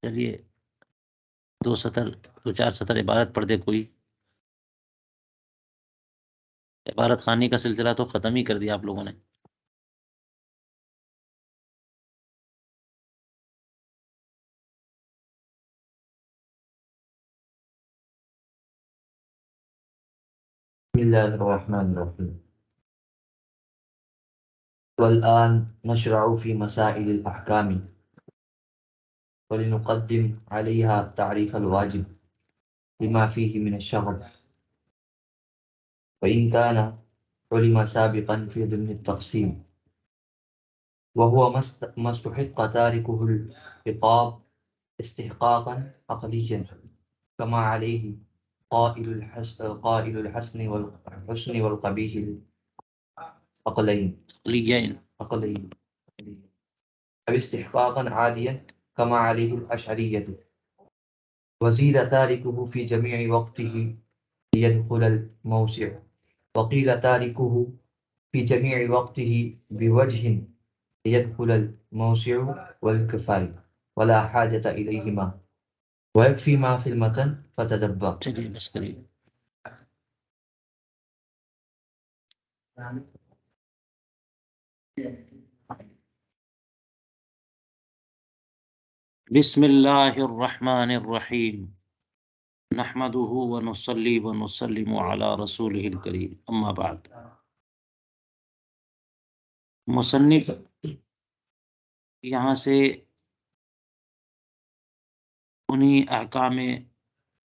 چلیے 2 4 سطر عبارت پڑھ دے کوئی. عبارت خوانی کا سلسلہ تو ختم ہی کر دیا آپ لوگوں نے. بسم الله الرحمن الرحيم. والآن نشرع في مسائل الأحكام ولنقدم عليها التعريف الواجب لما فيه من الشغب، وإن كان علم سابقا في ضمن التقسيم، وهو ما استحق تاركه العقاب استحقاقا عقليا كما عليه قائل الحسن والقبيح لیجئیں. عقلين أو استحقاقا عاديا كما عليه الأشعرية. وزيد تاركه في جميع وقته ليدخل الموسع، وقيل تاركه في جميع وقته بوجه ليدخل الموسع والكفاية ولا حاجة إليهما، ويكفي ما في المتن فتدبر. چلیے بس کریے. بسم اللہ الرحمن الرحیم نحمده ونصلی ونسلم علی رسولہ الکریم اما بعد. مصنف یہاں سے انہی احکام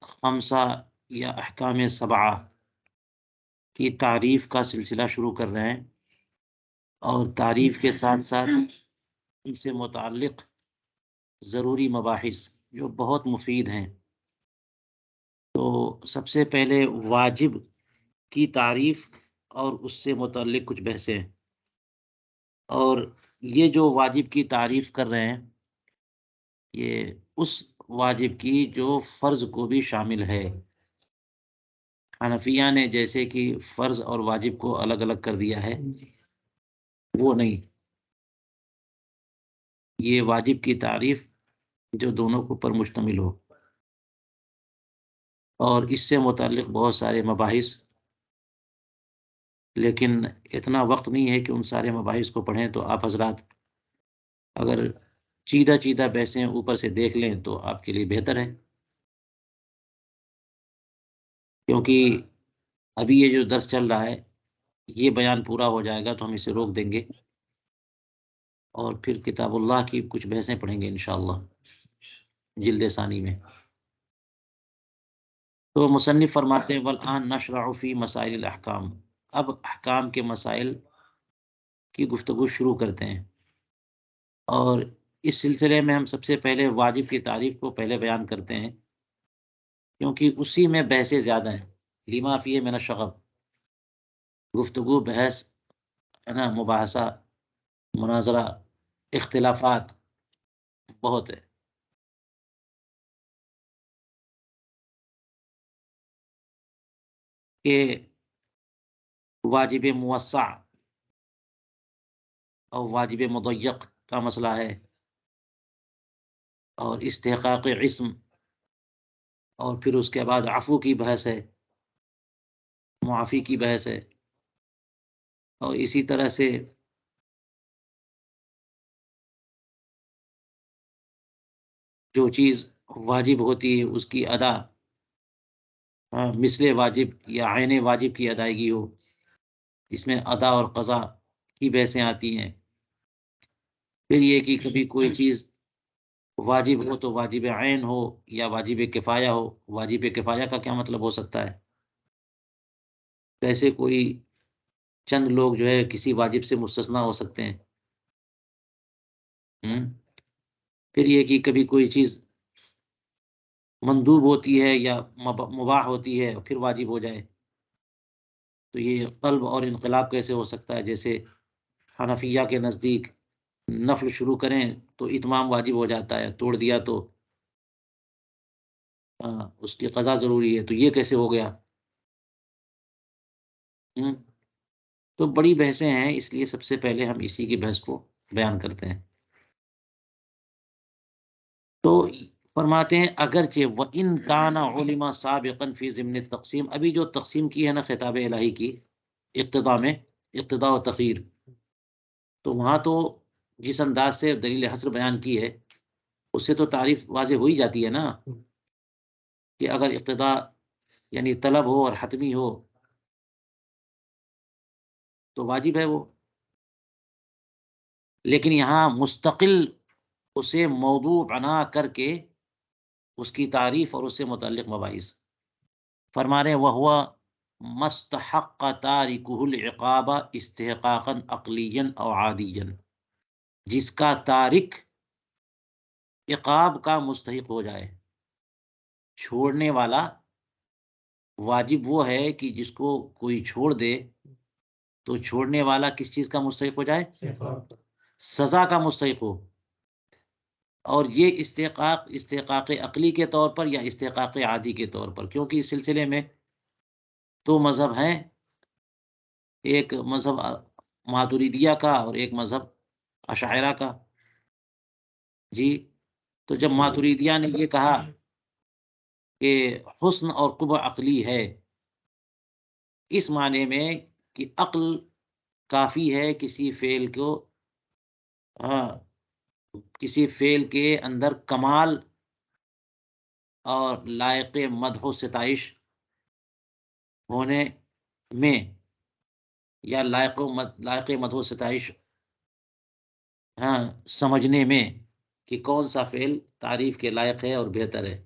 خمسہ یا احکام سبعہ کی تعریف کا سلسلہ شروع کر رہے ہیں، اور تعریف کے ساتھ ساتھ ان سے متعلق ضروری مباحث جو بہت مفید ہیں. تو سب سے پہلے واجب کی تعریف اور اس سے متعلق کچھ بحثیں ہیں. اور یہ جو واجب کی تعریف کر رہے ہیں یہ اس واجب کی جو فرض کو بھی شامل ہے. حنفیہ نے جیسے کہ فرض اور واجب کو الگ الگ کر دیا ہے، وہ نہیں. یہ واجب کی تعریف جو دونوں کے اوپر مشتمل ہو، اور اس سے متعلق بہت سارے مباحث، لیکن اتنا وقت نہیں ہے کہ ان سارے مباحث کو پڑھیں. تو آپ حضرات اگر چیدہ چیدہ بحثیں اوپر سے دیکھ لیں تو آپ کے لیے بہتر ہے، کیونکہ ابھی یہ جو درس چل رہا ہے یہ بیان پورا ہو جائے گا تو ہم اسے روک دیں گے، اور پھر کتاب اللہ کی کچھ بحثیں پڑھیں گے انشاءاللہ جلد ثانی میں. تو مصنف فرماتے ہیں والآن نشرع فی مسائل الاحکام. اب احکام کے مسائل کی گفتگو شروع کرتے ہیں، اور اس سلسلے میں ہم سب سے پہلے واجب کی تعریف کو پہلے بیان کرتے ہیں، کیونکہ اسی میں بحثیں زیادہ ہیں. لما فیہ من الشغب، گفتگو بحث ہے نا، مباحثہ مناظرہ اختلافات بہت ہے. کہ واجب موسع اور واجب مضیق کا مسئلہ ہے، اور استحقاق عصم، اور پھر اس کے بعد عفو کی بحث ہے، معافی کی بحث ہے، اور اسی طرح سے جو چیز واجب ہوتی ہے اس کی ادا مثل واجب یا عین واجب کی ادائیگی ہو، اس میں ادا اور قضا کی بحثیں آتی ہیں. پھر یہ کہ کبھی کوئی چیز واجب ہو تو واجب عین ہو یا واجب کفایہ ہو. واجب کفایہ کا کیا مطلب ہو سکتا ہے؟ کیسے کوئی چند لوگ جو ہے کسی واجب سے مستثنا ہو سکتے ہیں. پھر یہ کہ کبھی کوئی چیز مندوب ہوتی ہے یا مباح ہوتی ہے پھر واجب ہو جائے، تو یہ قلب اور انقلاب کیسے ہو سکتا ہے؟ جیسے حنفیہ کے نزدیک نفل شروع کریں تو اتمام واجب ہو جاتا ہے، توڑ دیا تو اس کی قضا ضروری ہے، تو یہ کیسے ہو گیا؟ تو بڑی بحثیں ہیں، اس لیے سب سے پہلے ہم اسی کی بحث کو بیان کرتے ہیں. تو فرماتے ہیں اگرچہ وَإِن كَانَ عُلِمَ سَابِقًا فِي ضِمْنِ التقسیم، ابھی جو تقسیم کی ہے نا خطاب الہی کی اقتدا میں، اقتدا و تخیر، تو وہاں تو جس انداز سے دلیل حصر بیان کی ہے اس سے تو تعریف واضح ہو ہی جاتی ہے نا کہ اگر اقتدا یعنی طلب ہو اور حتمی ہو تو واجب ہے وہ، لیکن یہاں مستقل اسے موضوع بنا کر کے اس کی تعریف اور اس سے متعلق مباحث فرما رہے وَهُوَ مستحق تارکہ العقاب استحقاقا عقلیا او عادیا، جس کا تارک عقاب کا مستحق ہو جائے، چھوڑنے والا واجب وہ ہے کہ جس کو کوئی چھوڑ دے تو چھوڑنے والا کس چیز کا مستحق ہو جائے؟ سزا کا مستحق ہو، اور یہ استحقاق عقلی کے طور پر یا استحقاق عادی کے طور پر، کیونکہ اس سلسلے میں دو مذہب ہیں، ایک مذہب ماتریدیہ کا اور ایک مذہب اشاعرہ کا۔ جی، تو جب ماتریدیہ نے یہ کہا کہ حسن اور قبح عقلی ہے، اس معنی میں کہ عقل کافی ہے کسی فعل کو کسی فعل کے اندر کمال اور لائق مدح و ستائش ہونے میں، یا لائق مدح و ستائش سمجھنے میں کہ کون سا فعل تعریف کے لائق ہے اور بہتر ہے،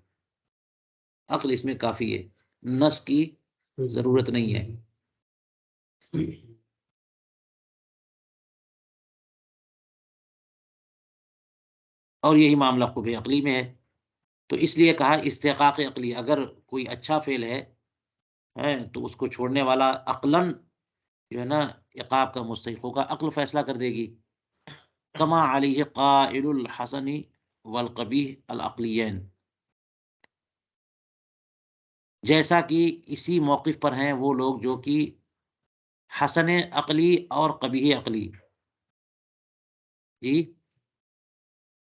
عقل اس میں کافی ہے، نص کی ضرورت نہیں ہے۔ اور یہی معاملہ قبح عقلی میں ہے، تو اس لیے کہا استحقاق عقلی، اگر کوئی اچھا فعل ہے تو اس کو چھوڑنے والا عقلاً جو ہے نا عقاب کا مستحق ہوگا، عقل فیصلہ کر دے گی۔ کما علیہ قائل الحسن والقبیح العقلیین، جیسا کہ اسی موقف پر ہیں وہ لوگ جو کہ حسن عقلی اور قبیح عقلی جی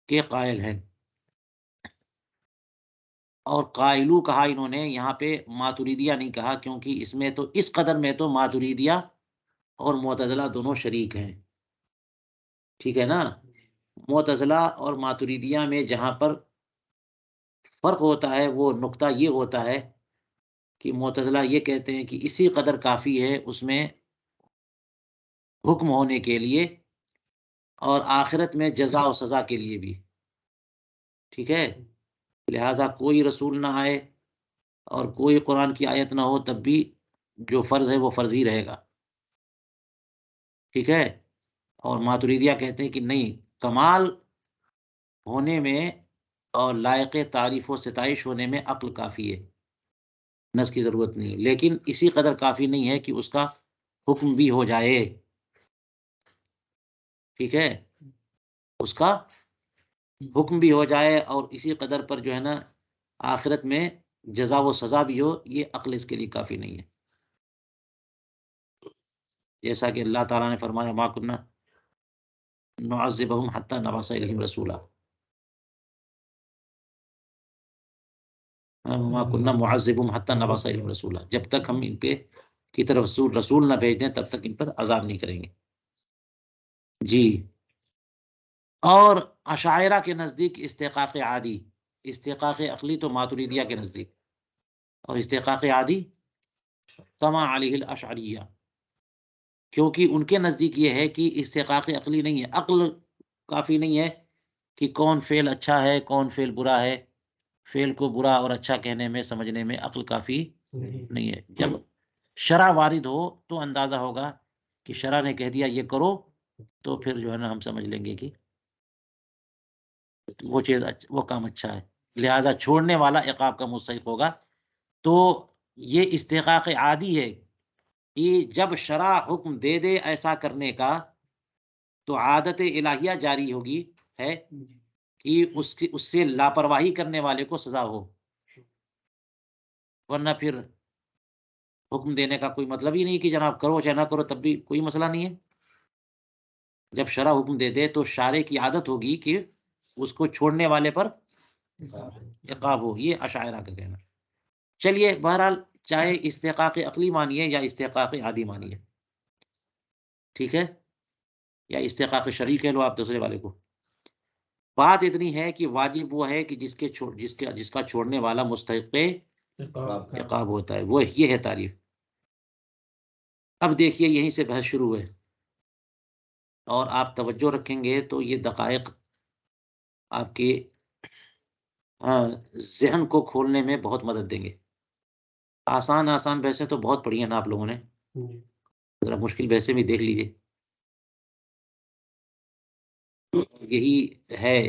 کے قائل ہیں، اور قائلو کہا انہوں نے یہاں پہ ماتریدیہ نہیں کہا، کیونکہ اس میں تو اس قدر میں تو ماتریدیہ اور معتزلہ دونوں شریک ہیں، ٹھیک ہے نا۔ معتزلہ اور ماتریدیہ میں جہاں پر فرق ہوتا ہے وہ نقطہ یہ ہوتا ہے کہ معتزلہ یہ کہتے ہیں کہ اسی قدر کافی ہے اس میں حکم ہونے کے لیے اور آخرت میں جزا و سزا کے لیے بھی، ٹھیک ہے، لہذا کوئی رسول نہ آئے اور کوئی قرآن کی آیت نہ ہو تب بھی جو فرض ہے وہ فرض ہی رہے گا، ٹھیک ہے۔ اور ماتریدیہ کہتے ہیں کہ نہیں، کمال ہونے میں اور لائق تعریف و ستائش ہونے میں عقل کافی ہے، نص کی ضرورت نہیں، لیکن اسی قدر کافی نہیں ہے کہ اس کا حکم بھی ہو جائے، ٹھیک ہے، اس کا حکم بھی ہو جائے اور اسی قدر پر جو ہے نا آخرت میں جزا و سزا بھی ہو، یہ عقل اس کے لیے کافی نہیں ہے، جیسا کہ اللہ تعالیٰ نے فرمایا ما کنا نعذبہم حتی نبعث الیہم رسولا، ما کنا معذبہم حتی نبعث الیہم رسولا، جب تک ہم ان پہ کی طرف رسول نہ بھیج دیں تب تک ان پر عذاب نہیں کریں گے۔ جی، اور اشاعرہ کے نزدیک استحقاق عادی، استحقاق عقلی تو ماتریدیہ کے نزدیک، اور استحقاق عادی کما علیہ الاشعریہ، کیونکہ ان کے نزدیک یہ ہے کہ استحقاق عقلی نہیں ہے، عقل کافی نہیں ہے کہ کون فعل اچھا ہے کون فعل برا ہے، فعل کو برا اور اچھا کہنے میں سمجھنے میں عقل کافی نہیں ہے۔ جب شرع وارد ہو تو اندازہ ہوگا کہ شرع نے کہہ دیا یہ کرو، تو پھر جو ہے نا ہم سمجھ لیں گے کہ وہ چیز وہ کام اچھا ہے، لہذا چھوڑنے والا عقاب کا مستحق ہوگا۔ تو یہ استحقاق عادی ہے کہ جب شرع حکم دے دے ایسا کرنے کا تو عادت الہیہ جاری ہوگی ہے کہ اس سے لاپرواہی کرنے والے کو سزا ہو، ورنہ پھر حکم دینے کا کوئی مطلب ہی نہیں کہ جناب کرو چاہے نہ کرو تب بھی کوئی مسئلہ نہیں ہے۔ جب شرع حکم دے دے تو شارع کی عادت ہوگی کہ اس کو چھوڑنے والے پر عقاب ہو، یہ اشاعرہ کا کہنا. چلیے بہرحال چاہے استحقاق عقلی مانیے یا استحقاق عادی مانیے، ٹھیک ہے، یا استحقاق شرعی کہہ لو آپ دوسرے والے کو، بات اتنی ہے کہ واجب وہ ہے کہ جس کا چھوڑنے والا مستحق عقاب ہوتا ہے، وہ یہ ہے تعریف. اب دیکھیے یہیں سے بحث شروع ہے، اور آپ توجہ رکھیں گے تو یہ دقائق آپ کے ذہن کو کھولنے میں بہت مدد دیں گے. آسان بحثیں تو بہت پڑھی ہیں نا آپ لوگوں نے، ذرا مشکل بحثیں بھی دیکھ لیجیے. یہی ہے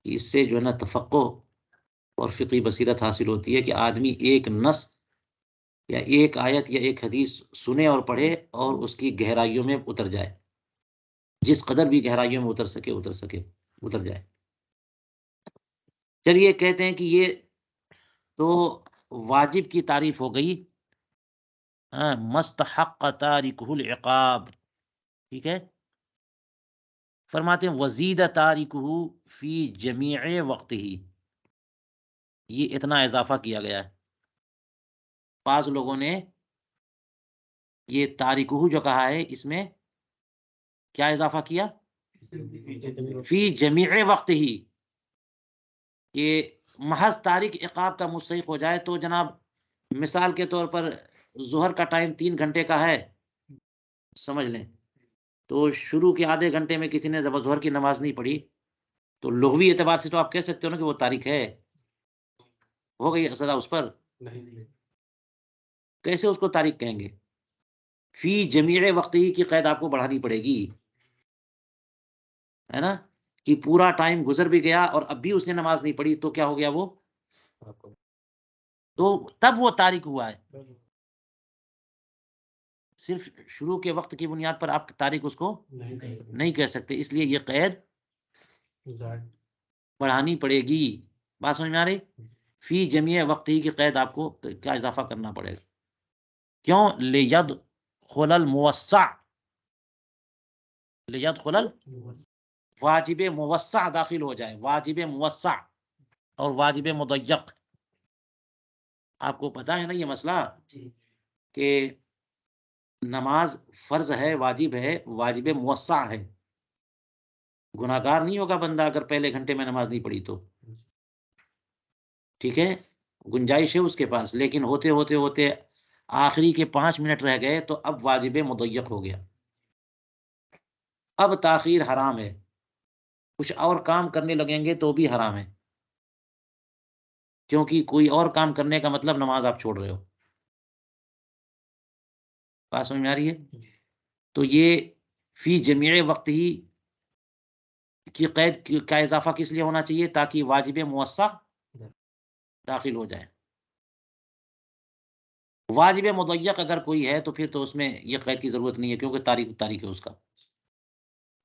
کہ اس سے جو ہے نا تفقہ اور فقہی بصیرت حاصل ہوتی ہے کہ آدمی ایک نص یا ایک آیت یا ایک حدیث سنے اور پڑھے اور اس کی گہرائیوں میں اتر جائے، جس قدر بھی گہرائیوں میں اتر جائے. چلیے کہتے ہیں کہ یہ تو واجب کی تعریف ہو گئی، مستحق تارکہ العقاب، ٹھیک ہے. فرماتے ہیں وزید تارکہ فی جمیع وقتہ، یہ اتنا اضافہ کیا گیا ہے. بعض لوگوں نے یہ تارکہ جو کہا ہے اس میں کیا اضافہ کیا، فی جمیع وقت ہی، کہ محض تارک عقاب کا مستحق ہو جائے تو جناب مثال کے طور پر ظہر کا ٹائم 3 گھنٹے کا ہے، سمجھ لیں، تو شروع کے آدھے گھنٹے میں کسی نے ظہر کی نماز نہیں پڑھی تو لغوی اعتبار سے تو آپ کہہ سکتے ہو نا کہ وہ تارک ہے، ہو گئی سزا اس پر. کیسے اس کو تارک کہیں گے؟ فی جمیع وقت ہی کی قید آپ کو بڑھانی پڑے گی، ہے نا، کہ پورا ٹائم گزر بھی گیا اور اب بھی اس نے نماز نہیں پڑھی تو کیا ہو گیا، وہ تو تب وہ تارک ہوا ہے. صرف شروع کے وقت کی بنیاد پر آپ تارک اس کو نہیں کہہ سکتے، اس لیے یہ قید بڑھانی پڑے گی. بات سمجھ میں آ رہی؟ فی جمیع وقت ہی کی قید آپ کو کیا اضافہ کرنا پڑے گا. کیوں؟ لیدخل الموسع، لیدخل واجب موسع داخل ہو جائے، واجب موسع اور واجب مضیق. آپ کو پتا ہے نا یہ مسئلہ کہ نماز فرض ہے، واجب ہے، واجب موسع ہے. گناہگار نہیں ہوگا بندہ اگر پہلے گھنٹے میں نماز نہیں پڑھی تو، ٹھیک ہے، گنجائش ہے اس کے پاس، لیکن ہوتے ہوتے ہوتے آخری کے 5 منٹ رہ گئے تو اب واجب مضیق ہو گیا، اب تاخیر حرام ہے. کچھ اور کام کرنے لگیں گے تو بھی حرام ہے، کیونکہ کوئی اور کام کرنے کا مطلب نماز آپ چھوڑ رہے ہو. بات سمجھ میں آ رہی ہے؟ تو یہ فی جمیع وقت ہی کی قید کا اضافہ کس لیے ہونا چاہیے؟ تاکہ واجب موسع داخل ہو جائے. واجب مضیق اگر کوئی ہے تو پھر تو اس میں یہ قید کی ضرورت نہیں ہے، کیونکہ تاریخ ہے اس کا،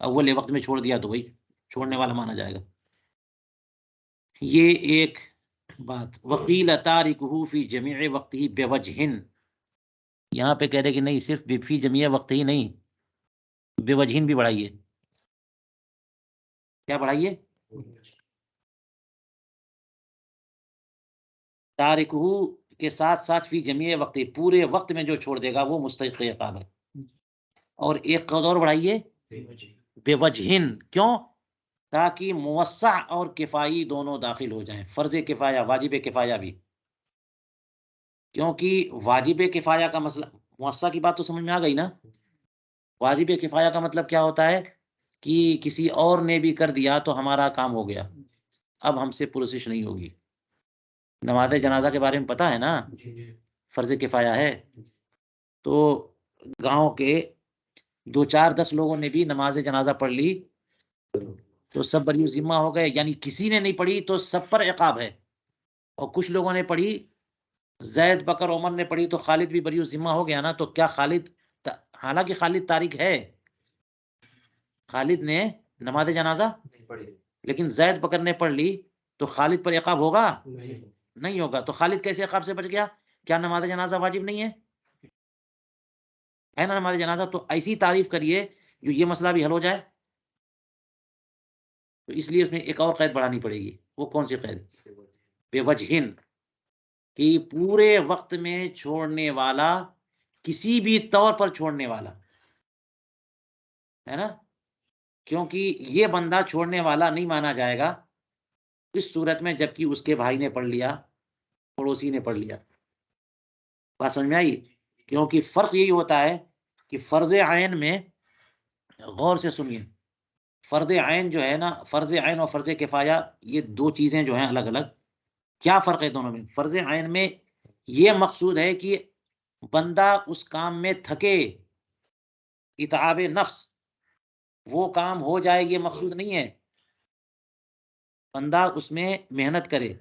اول وقت میں چھوڑ دیا تو وہی چھوڑنے والا مانا جائے گا. یہ ایک بات. وقیل تارکہ فی جمیع وقت ہی بوجہ، یہاں پہ کہہ رہے کہ نہیں، صرف فی جمیع وقت ہی نہیں، بوجہ بھی بڑھائیے. کیا بڑھائیے؟ تارکہ کے ساتھ ساتھ فی جمیع وقت، پورے وقت میں جو چھوڑ دے گا وہ مستحق عقاب ہے. اور ایک قول اور بڑھائیے، بوجہ. کیوں؟ تاکہ موسع اور کفائی دونوں داخل ہو جائیں، فرض کفایہ، واجب کفایہ بھی. کیونکہ واجب کفایہ کا مسئلہ، موسع کی بات تو سمجھ میں آ گئی نا. واجب کفایہ کا مطلب کیا ہوتا ہے کہ کسی اور نے بھی کر دیا تو ہمارا کام ہو گیا، اب ہم سے پرسش نہیں ہوگی. نماز جنازہ کے بارے میں پتا ہے نا، فرض کفایہ ہے. تو گاؤں کے 2-4-10 لوگوں نے بھی نماز جنازہ پڑھ لی تو سب بری ذمہ ہو گئے، یعنی کسی نے نہیں پڑھی تو سب پر عقاب ہے. اور کچھ لوگوں نے پڑھی، زید، بکر، عمر نے پڑھی تو خالد بھی بری ذمہ ہو گیا نا. تو کیا خالد، حالانکہ خالد تارک ہے، خالد نے نماز جنازہ لیکن زید، بکر نے پڑھ لی تو خالد پر عقاب ہوگا؟ نہیں ہوگا. تو خالد کیسے عقاب سے بچ گیا؟ کیا نماز جنازہ واجب نہیں ہے نا نماز جنازہ؟ تو ایسی تعریف کریے جو یہ مسئلہ بھی حل ہو جائے. تو اس لیے اس میں ایک اور قید بڑھانی پڑے گی. وہ کون سی قید؟ بے وجہن، کہ پورے وقت میں چھوڑنے والا، کسی بھی طور پر چھوڑنے والا ہے نا، کیونکہ یہ بندہ چھوڑنے والا نہیں مانا جائے گا اس صورت میں جبکہ اس کے بھائی نے پڑھ لیا، پڑوسی نے پڑھ لیا. بات سمجھ میں آئی؟ کیونکہ فرق یہی ہوتا ہے کہ فرض عین میں، غور سے سنیے، فرض عین جو ہے نا، فرض عین اور فرض کفایہ یہ دو چیزیں جو ہیں الگ الگ. کیا فرق ہے دونوں میں؟ فرض عین میں یہ مقصود ہے کہ بندہ اس کام میں تھکے، اتعاب نفس، وہ کام ہو جائے، یہ مقصود نہیں ہے. بندہ اس میں محنت کرے.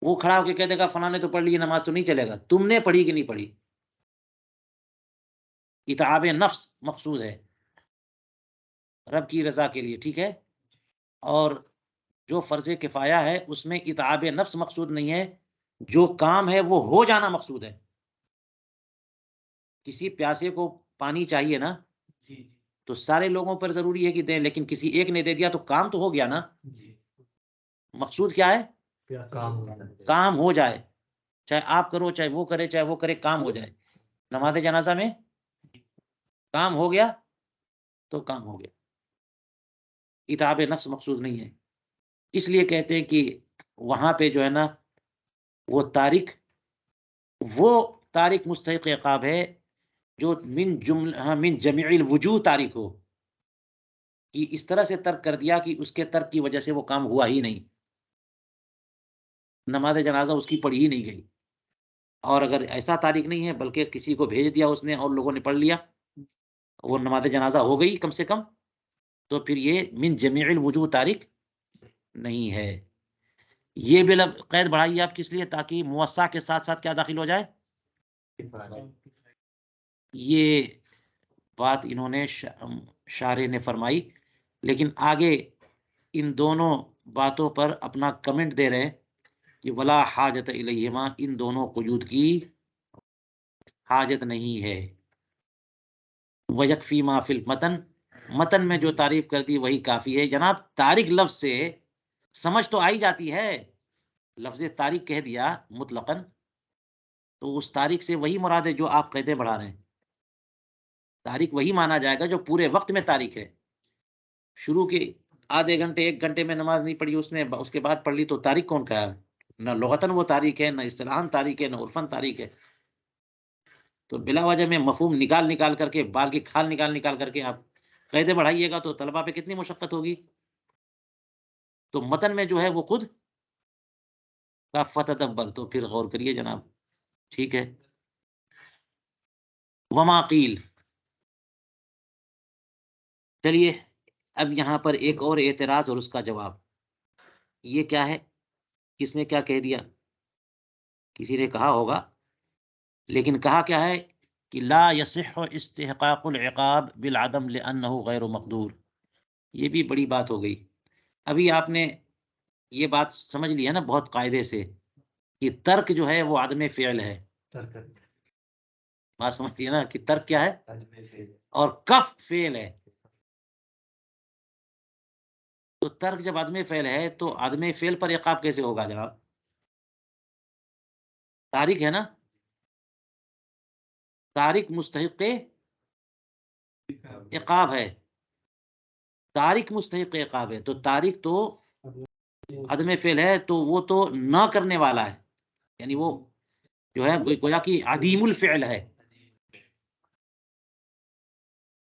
وہ کھڑا ہو کے کہہ دے گا فلاں نے تو پڑھ لی نماز، تو نہیں چلے گا. تم نے پڑھی کہ نہیں پڑھی؟ اتعاب نفس مقصود ہے رب کی رضا کے لیے، ٹھیک ہے. اور جو فرض کفایہ ہے اس میں اتعاب نفس مقصود نہیں ہے، جو کام ہے وہ ہو جانا مقصود ہے. کسی پیاسے کو پانی چاہیے نا، تو سارے لوگوں پر ضروری ہے کہ دیں، لیکن کسی ایک نے دے دیا تو کام تو ہو گیا نا. مقصود کیا ہے؟ کام ہو جائے، چاہے آپ کرو چاہے وہ کرے، چاہے وہ کرے، کام ہو جائے. نماز جنازہ میں کام ہو گیا تو کام ہو گیا، اتعاب نفس مقصود نہیں ہے. اس لیے کہتے ہیں کہ وہاں پہ جو ہے نا وہ تارک مستحق عقاب ہے جو من جمیع الوجوہ تارک ہو، کہ اس طرح سے ترک کر دیا کہ اس کے ترک کی وجہ سے وہ کام ہوا ہی نہیں، نماز جنازہ اس کی پڑھی ہی نہیں گئی. اور اگر ایسا تارک نہیں ہے بلکہ کسی کو بھیج دیا اس نے اور لوگوں نے پڑھ لیا، وہ نماز جنازہ ہو گئی کم سے کم، تو پھر یہ من جمیع الوجوہ تارک نہیں ہے. یہ بھی قید بڑھائی آپ کس لیے؟ تاکہ موسع کے ساتھ ساتھ کیا داخل ہو جائے؟ یہ بات انہوں نے شارح نے فرمائی، لیکن آگے ان دونوں باتوں پر اپنا کمنٹ دے رہے کہ ولا حاجت الیہما، ان دونوں قیود کی حاجت نہیں ہے. ویکفی ما فی المتن، متن میں جو تعریف کر دی وہی کافی ہے. جناب تارک لفظ سے سمجھ تو آئی جاتی ہے، لفظ تارک کہہ دیا مطلقاً تو اس تاریخ سے وہی مراد ہے جو آپ قیدیں بڑھا رہے ہیں. تاریخ وہی مانا جائے گا جو پورے وقت میں تاریخ ہے. شروع کے آدھے گھنٹے ایک گھنٹے میں نماز نہیں پڑھی اس نے، اس کے بعد پڑھ لی، تو تاریخ کون کہا ہے؟ نہ لغتاً وہ تاریخ ہے، نہ اصطلاحاً تاریخ ہے، نہ عرفاً تاریخ ہے. تو بلا وجہ میں مفہوم نکال کر کے، بال کی کھال نکال کر کے آپ قیدیں بڑھائیے گا تو طلبہ پہ کتنی مشقت ہوگی. تو متن میں جو ہے وہ خود کا فتدبر، تو پھر غور کریے جناب، ٹھیک ہے. وما قیل، چلیے اب یہاں پر ایک اور اعتراض اور اس کا جواب. یہ کیا ہے؟ کس نے کیا کہہ دیا؟ کسی نے کہا ہوگا، لیکن کہا کیا ہے کہ لا یصح استحقاق العقاب بالعدم لانه غیر مقدور. یہ بھی بڑی بات ہو گئی. ابھی آپ نے یہ بات سمجھ لی ہے نا بہت قاعدے سے کہ ترک جو ہے وہ عدم فعل ہے. بات سمجھ لیے نا کہ ترک کیا ہے اور کف فعل ہے. تو ترک جب عدم فعل ہے تو عدم فعل پر عقاب کیسے ہوگا جناب؟ تارک ہے نا، تارک مستحق عقاب ہے، تارک مستحق عقاب ہے. تو تارک تو عدم فعل ہے تو وہ تو نہ کرنے والا ہے، یعنی وہ جو ہے گویا کہ عدیم الفعل ہے،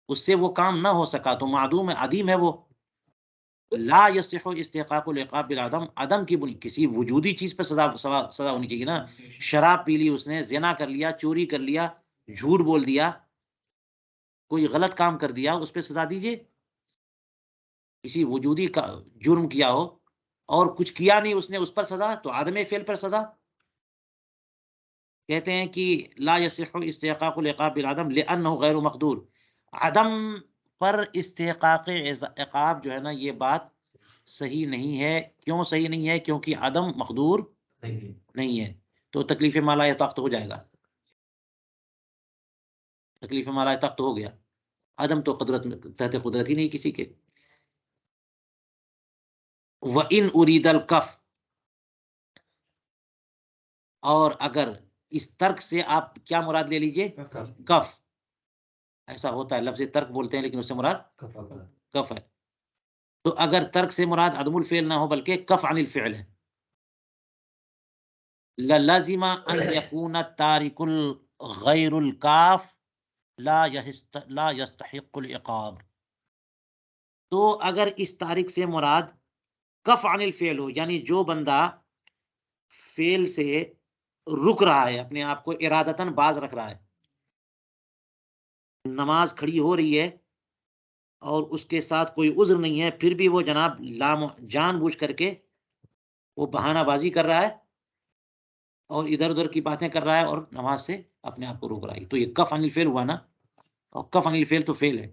اس سے وہ کام نہ ہو سکا تو معدوم ہے، عدیم ہے وہ. لا یصح استحقاق العقاب بالعدم، عدم کی کسی وجودی چیز پہ سزا ہونی چاہیے نا. شراب پی لی اس نے، زنا کر لیا، چوری کر لیا، جھوٹ بول دیا، کوئی غلط کام کر دیا، اس پہ سزا دیجیے. کسی وجودی کا جرم کیا ہو اور کچھ کیا نہیں اس نے، اس پر سزا، تو عدم فعل پر سزا. کہتے ہیں کہ لا یصح استحقاق العقاب بالعدم لانه غیر مقدور، عدم پر استحقاق عقاب جو ہے نا یہ بات صحیح نہیں ہے. کیوں صحیح نہیں ہے؟ کیونکہ عدم مقدور نہیں ہے. تو تکلیف ما لا یطاق ہو جائے گا، تکلیف ما لا یطاق ہو گیا. عدم تو قدرت تحت قدرت ہی نہیں کسی کے. وَإِنْ أُرِيدَ الْكَفْ، اور اگر اس ترک سے آپ کیا مراد لے لیجئے؟ کف. ایسا ہوتا ہے، لفظ ترک بولتے ہیں لیکن اس سے مراد کف ہے. تو اگر ترک سے مراد عدم الفعل نہ ہو بلکہ کف عن الفعل ہے، لَلَزِمَ أَن يَكُونَ التَّارِكُ الْغَيْرُ الْكَافِ لا يستحق العقاب. تو اگر اس تارک سے مراد کف عن الفعل ہو، یعنی جو بندہ فعل سے رک رہا ہے، اپنے آپ کو ارادتاً باز رکھ رہا ہے، نماز کھڑی ہو رہی ہے اور اس کے ساتھ کوئی عذر نہیں ہے، پھر بھی وہ جناب جان بوجھ کر کے وہ بہانہ بازی کر رہا ہے اور ادھر ادھر کی باتیں کر رہا ہے اور نماز سے اپنے آپ کو روک رہا ہے، تو یہ کف عن الفعل ہوا نا، اور کف عن الفعل تو فعل ہے،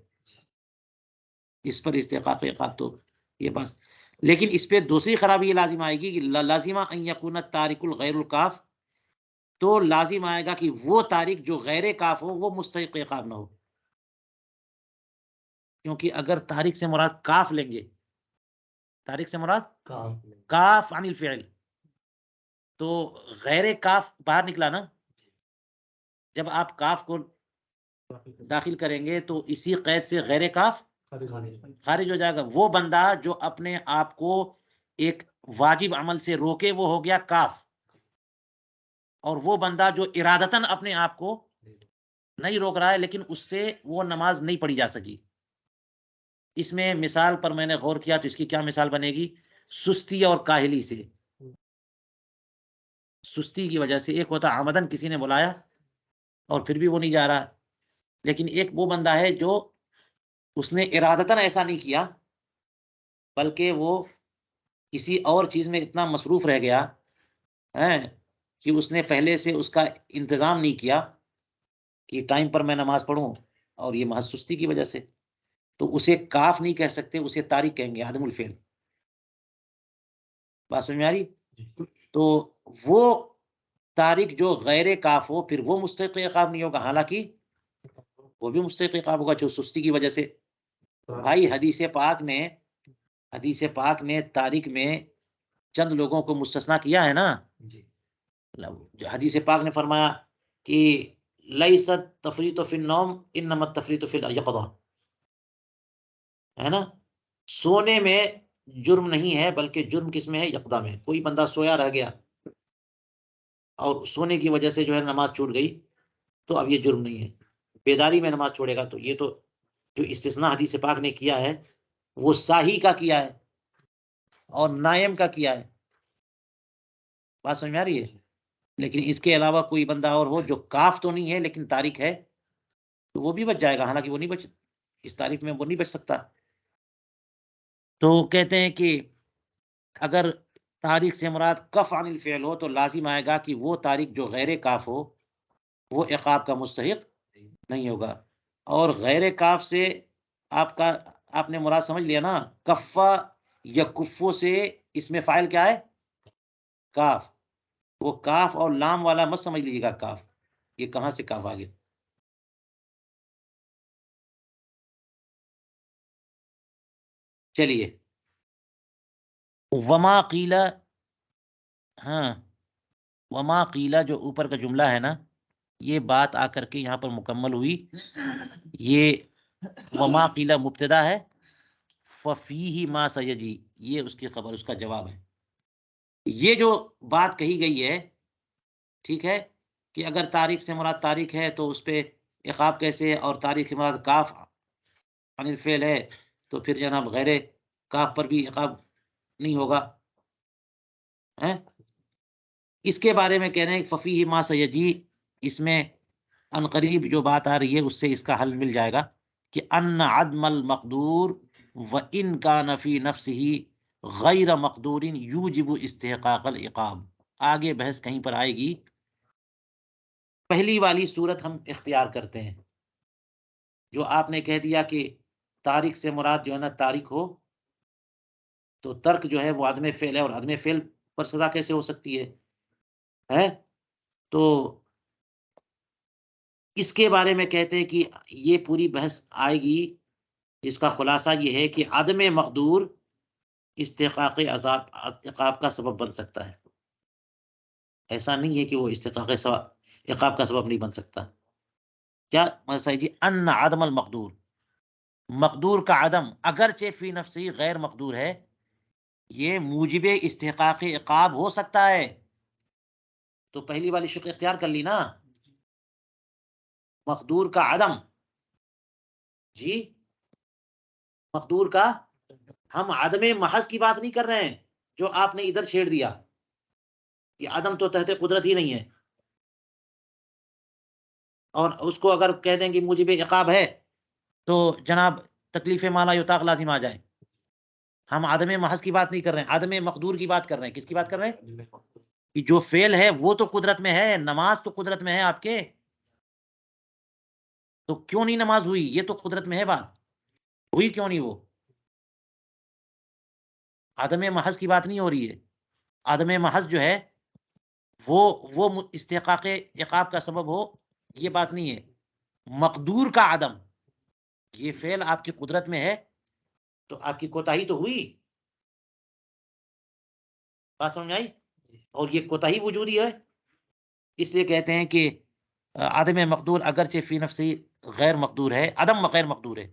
اس پر استحقاق عقاب تو یہ بات. لیکن اس پہ دوسری خرابی یہ لازم آئے گی کہ لازمہ ان یکون التارک الغیر الکاف، تو لازم آئے گا کہ وہ تارک جو غیر کاف ہو وہ مستحق عقاب نہ ہو، کیونکہ اگر تارک سے مراد کاف لیں گے، تارک سے مراد کاف عن الفعل، تو غیر کاف باہر نکلا نا. جب آپ کاف کو داخل کریں گے تو اسی قید سے غیر کاف خارج ہو جائے گا. وہ بندہ جو اپنے آپ کو ایک واجب عمل سے روکے وہ ہو گیا کاف، اور وہ بندہ جو ارادتاً اپنے آپ کو نہیں روک رہا ہے لیکن اس سے وہ نماز نہیں پڑھی جا سکی. اس میں مثال پر میں نے غور کیا تو اس کی کیا مثال بنے گی؟ سستی اور کاہلی سے. سستی کی وجہ سے ایک ہوتا آمدن کسی نے بلایا اور پھر بھی وہ نہیں جا رہا، لیکن ایک وہ بندہ ہے جو اس نے ارادتاً ایسا نہیں کیا بلکہ وہ کسی اور چیز میں اتنا مصروف رہ گیا ہے کہ اس نے پہلے سے اس کا انتظام نہیں کیا کہ ٹائم پر میں نماز پڑھوں، اور یہ محض سستی کی وجہ سے، تو اسے کاف نہیں کہہ سکتے، اسے تارک کہیں گے، عدم الفعل. بات سمجھ میں آ رہی؟ تو وہ تارک جو غیر کاف ہو پھر وہ مستحق عقاب نہیں ہوگا، حالانکہ وہ بھی مستحق عقاب ہوگا جو سستی کی وجہ سے. بھائی حدیث پاک نے تارک میں چند لوگوں کو مستثنا کیا ہے نا. حدیث پاک نے فرمایا کہ لیست تفریط فی النوم انما التفریط فی الیقظہ، ہے نا، سونے میں جرم نہیں ہے بلکہ جرم کس میں ہے؟ یقظہ میں. کوئی بندہ سویا رہ گیا اور سونے کی وجہ سے جو ہے نماز چھوٹ گئی تو اب یہ جرم نہیں ہے. بیداری میں نماز چھوڑے گا تو یہ تو جو استثناء حدیث پاک نے کیا ہے وہ ساہی کا کیا ہے اور نائم کا کیا ہے. بات سمجھ میں آ رہی ہے؟ لیکن اس کے علاوہ کوئی بندہ اور ہو جو کاف تو نہیں ہے لیکن تارک ہے تو وہ بھی بچ جائے گا، حالانکہ وہ نہیں بچ، اس تاریخ میں وہ نہیں بچ سکتا. تو کہتے ہیں کہ اگر تاریخ سے مراد کف عن الفعل ہو تو لازم آئے گا کہ وہ تاریخ جو غیر کاف ہو وہ عقاب کا مستحق نہیں ہوگا. اور غیر کاف سے آپ نے مراد سمجھ لیا نا، کفا یا کفو سے اس میں فاعل کیا ہے؟ کاف. وہ کاف اور لام والا مت سمجھ لیجیے گا کاف، یہ کہاں سے کاف آگے. چلیے وما قیلا، ہاں وما قیلا جو اوپر کا جملہ ہے نا، یہ بات آ کر کے یہاں پر مکمل ہوئی. یہ وما قیلا مبتدا ہے، ففیہ ما سیجی یہ اس کی خبر، اس کا جواب ہے. یہ جو بات کہی گئی ہے ٹھیک ہے کہ اگر تاریخ سے مراد تاریخ ہے تو اس پہ عقاب کیسے، اور تاریخ سے مراد کاف عن الفعل ہے تو پھر جناب غیر کاف پر بھی عقاب نہیں ہوگا. اس کے بارے میں کہہ رہے ہیں ففیہ ما سیجی، اس میں ان قریب جو بات آ رہی ہے اس سے اس کا حل مل جائے گا کہ ان عدم المقدور و ان کان فی نفسہ غیر مقدور یوجب استحقاق العقاب. آگے بحث کہیں پر آئے گی. پہلی والی صورت ہم اختیار کرتے ہیں جو آپ نے کہہ دیا کہ تارک سے مراد جو ہے نا تارک ہو تو ترک جو ہے وہ عدم فعل ہے، اور عدم فعل پر سزا کیسے ہو سکتی ہے؟ تو اس کے بارے میں کہتے ہیں کہ یہ پوری بحث آئے گی جس کا خلاصہ یہ ہے کہ عدم مقدور استحقاق عذاب عقاب کا سبب بن سکتا ہے. ایسا نہیں ہے کہ وہ استحقاق عقاب کا سبب نہیں بن سکتا. کیا مسئلہ جی؟ ان عدم المقدور، مقدور کا عدم اگرچہ فی نفسی غیر مقدور ہے، یہ موجب استحقاق عقاب ہو سکتا ہے. تو پہلی والی شق اختیار کر لی نا، مقدور کا عدم. جی مقدور کا، ہم عدم محض کی بات نہیں کر رہے ہیں جو آپ نے ادھر چھیڑ دیا. یہ عدم تو تحت قدرت ہی نہیں ہے، اور اس کو اگر کہہ دیں کہ موجب عقاب ہے تو جناب تکلیف مالا یطاق لازم آ جائے. ہم عدم محض کی بات نہیں کر رہے ہیں، عدم مقدور کی بات کر رہے ہیں. کس کی بات کر رہے ہیں؟ کہ جو فعل ہے وہ تو قدرت میں ہے، نماز تو قدرت میں ہے آپ کے، تو کیوں نہیں نماز ہوئی؟ یہ تو قدرت میں ہے، بات ہوئی کیوں نہیں؟ وہ عدم محض کی بات نہیں ہو رہی ہے. عدم محض جو ہے وہ استحقاق عقاب کا سبب ہو، یہ بات نہیں ہے. مقدور کا عدم، یہ فعل آپ کی قدرت میں ہے تو آپ کی کوتاہی تو ہوئی. بات سمجھ آئی؟ اور یہ کوتاہی وجودی ہے، اس لیے کہتے ہیں کہ عدم مقدور اگرچہ فی نفسی غیر مقدور ہے، عدم غیر مقدور ہے،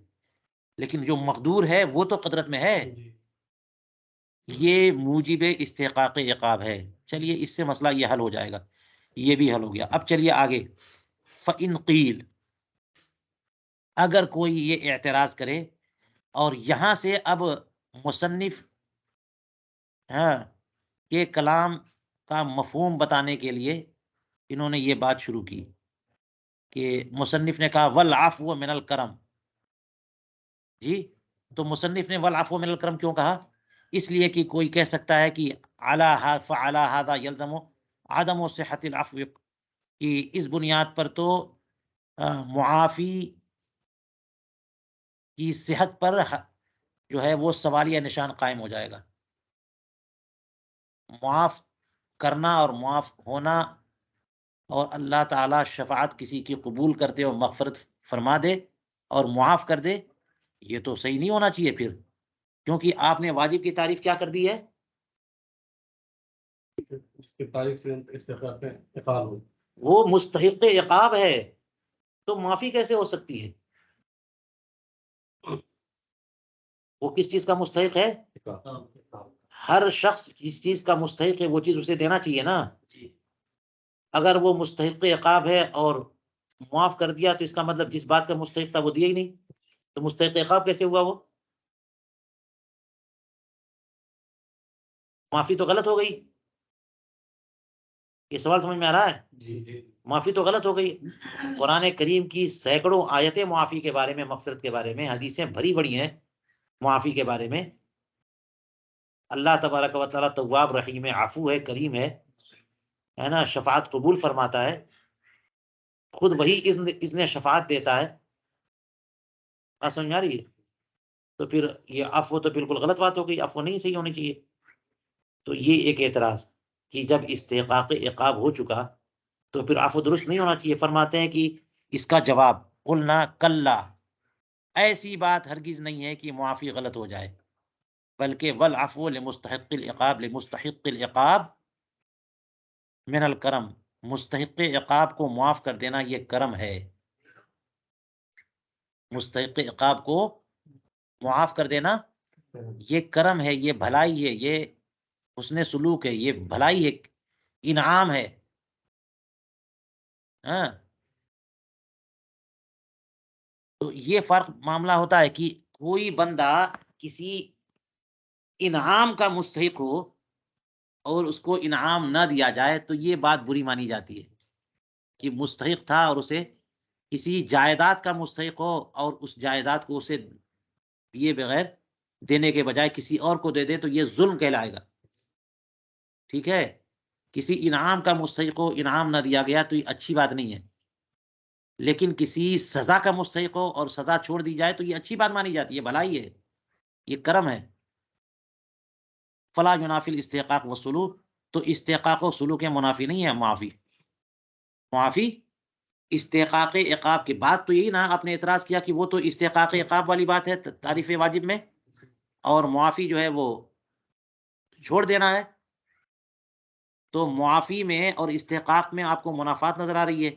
لیکن جو مقدور ہے وہ تو قدرت میں ہے. یہ موجب استحقاق عقاب ہے. چلیے اس سے مسئلہ یہ حل ہو جائے گا، یہ بھی حل ہو گیا. اب چلیے آگے. فَإِنْ قِيلَ، اگر کوئی یہ اعتراض کرے، اور یہاں سے اب مصنف کے کلام کا مفہوم بتانے کے لیے انہوں نے یہ بات شروع کی کہ مصنف نے کہا والعفو من الکرم. جی تو مصنف نے والعفو من الکرم کیوں کہا؟ اس لیے کہ کوئی کہہ سکتا ہے کہ فعلی ھذا یلزم عدم صحت العفو، کہ اس بنیاد پر تو معافی کی صحت پر جو ہے وہ سوالیہ نشان قائم ہو جائے گا. معاف کرنا اور معاف ہونا، اور اللہ تعالیٰ شفاعت کسی کی قبول کرتے اور مغفرت فرما دے اور معاف کر دے، یہ تو صحیح نہیں ہونا چاہیے پھر، کیونکہ آپ نے واجب کی تعریف کیا کر دی ہے؟ اس کی تعریف سے استحقاق عقاب ہو، وہ مستحق عقاب ہے، تو معافی کیسے ہو سکتی ہے؟ وہ کس چیز کا مستحق ہے؟ ہر شخص جس چیز کا مستحق ہے وہ چیز اسے دینا چاہیے نا. اگر وہ مستحق عقاب ہے اور معاف کر دیا تو اس کا مطلب جس بات کا مستحق تھا وہ دیا ہی نہیں، تو مستحق عقاب کیسے ہوا؟ وہ معافی تو غلط ہو گئی. یہ سوال سمجھ میں آ رہا ہے؟ معافی تو غلط ہو گئی. قرآن کریم کی سینکڑوں آیتیں معافی کے بارے میں، مغفرت کے بارے میں، حدیثیں بھری بڑی ہیں معافی کے بارے میں. اللہ تبارک و تعالیٰ تواب رحیم ہے، عفو ہے، کریم ہے نا، شفاعت قبول فرماتا ہے، خود وہی اذن شفاعت دیتا ہے. بات سمجھ آ رہی ہے؟ تو پھر یہ عفو تو بالکل غلط بات ہو گئی، عفو نہیں صحیح ہونی چاہیے. تو یہ ایک اعتراض کہ جب استحقاق عقاب ہو چکا تو پھر عفو درست نہیں ہونا چاہیے. فرماتے ہیں کہ اس کا جواب قلنا کلا، ایسی بات ہرگز نہیں ہے کہ معافی غلط ہو جائے، بلکہ والعفو لمستحق العقاب، لمستحق العقاب من الکرم، مستحق عقاب کو معاف کر دینا یہ کرم ہے. مستحق عقاب کو معاف کر دینا یہ کرم ہے، یہ بھلائی ہے، یہ حسن سلوک ہے، یہ بھلائی ہے، انعام ہے. تو یہ فرق معاملہ ہوتا ہے کہ کوئی بندہ کسی انعام کا مستحق ہو اور اس کو انعام نہ دیا جائے تو یہ بات بری مانی جاتی ہے کہ مستحق تھا اور اسے کسی جائیداد کا مستحق ہو اور اس جائیداد کو اسے دیے بغیر، دینے کے بجائے کسی اور کو دے دے تو یہ ظلم کہلائے گا. ٹھیک ہے؟ کسی انعام کا مستحق ہو، انعام نہ دیا گیا تو یہ اچھی بات نہیں ہے، لیکن کسی سزا کا مستحق ہو اور سزا چھوڑ دی جائے تو یہ اچھی بات مانی جاتی ہے، بھلائی ہے، یہ کرم ہے. فلا ینافی الاستحقاق والسلوک، تو استحقاق و سلوک منافی نہیں ہے معافی. معافی استحقاق عقاب کی بات تو یہی نا، آپ نے اعتراض کیا کہ وہ تو استحقاق عقاب والی بات ہے تعریف واجب میں، اور معافی جو ہے وہ چھوڑ دینا ہے، تو معافی میں اور استحقاق میں آپ کو منافات نظر آ رہی ہے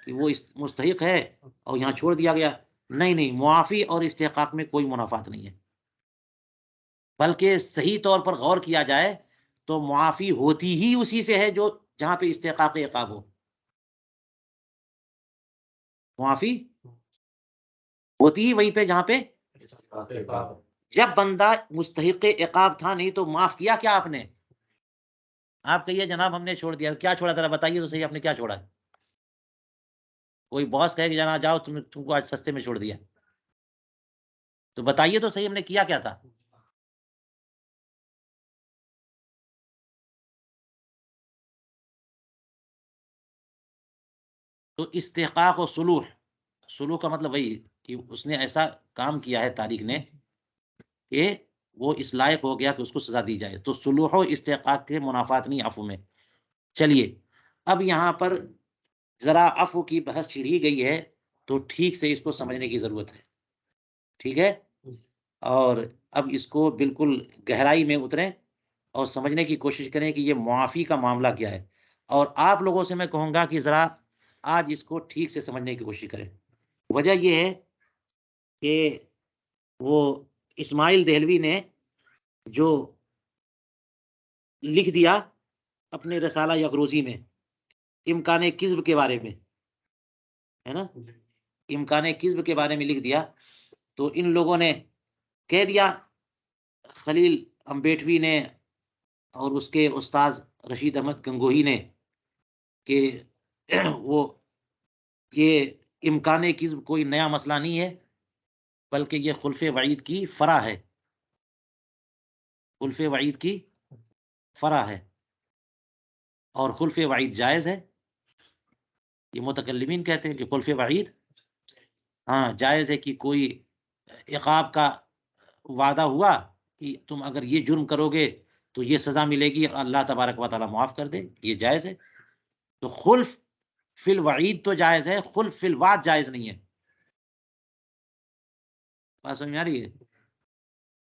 کہ وہ مستحق ہے اور یہاں چھوڑ دیا گیا. نہیں، معافی اور استحقاق میں کوئی منافات نہیں ہے، بلکہ صحیح طور پر غور کیا جائے تو معافی ہوتی ہی اسی سے ہے جو جہاں پہ استحقاق عقاب ہو. معافی ہوتی ہی وہیں پہ جہاں پہ جب بندہ مستحق عقاب تھا نہیں تو معاف کیا کیا آپ نے؟ آپ کہیے جناب ہم نے چھوڑ دیا. کیا چھوڑا؟ ذرا بتائیے تو صحیح، آپ نے کیا چھوڑا؟ کوئی باس کہے کہ جناب جاؤ تم کو آج سستے میں چھوڑ دیا، تو بتائیے تو صحیح ہم نے کیا کیا تھا؟ تو استحقاق و سلوح کا مطلب وہی کہ اس نے ایسا کام کیا ہے تاریخ نے کہ وہ اس لائق ہو گیا کہ اس کو سزا دی جائے. تو سلوح و استحقاق کے منافات نہیں عفو میں. چلیے اب یہاں پر ذرا عفو کی بحث چھڑی گئی ہے تو ٹھیک سے اس کو سمجھنے کی ضرورت ہے. ٹھیک ہے، اور اب اس کو بالکل گہرائی میں اتریں اور سمجھنے کی کوشش کریں کہ یہ معافی کا معاملہ کیا ہے. اور آپ لوگوں سے میں کہوں گا کہ ذرا آج اس کو ٹھیک سے سمجھنے کی کوشش کریں. وجہ یہ ہے کہ وہ اسماعیل دہلوی نے جو لکھ دیا اپنے رسالہ یغروزی میں امکان کذب کے بارے میں، ہے نا، امکان کذب کے بارے میں لکھ دیا، تو ان لوگوں نے کہہ دیا خلیل امبیٹوی نے اور اس کے استاذ رشید احمد گنگوہی نے کہ وہ یہ امکان کذب کوئی نیا مسئلہ نہیں ہے بلکہ یہ خلف وعید کی فرع ہے. خلف وعید کی فرع ہے اور خلف وعید جائز ہے. یہ متکلمین کہتے ہیں کہ خلف وعید ہاں جائز ہے کہ کوئی عقاب کا وعدہ ہوا کہ تم اگر یہ جرم کرو گے تو یہ سزا ملے گی اور اللہ تبارک و تعالیٰ معاف کر دے، یہ جائز ہے. تو خلف فی الوعید تو جائز ہے، خلف فی الوعد جائز نہیں ہے. بات سمجھ میں آ رہی ہے؟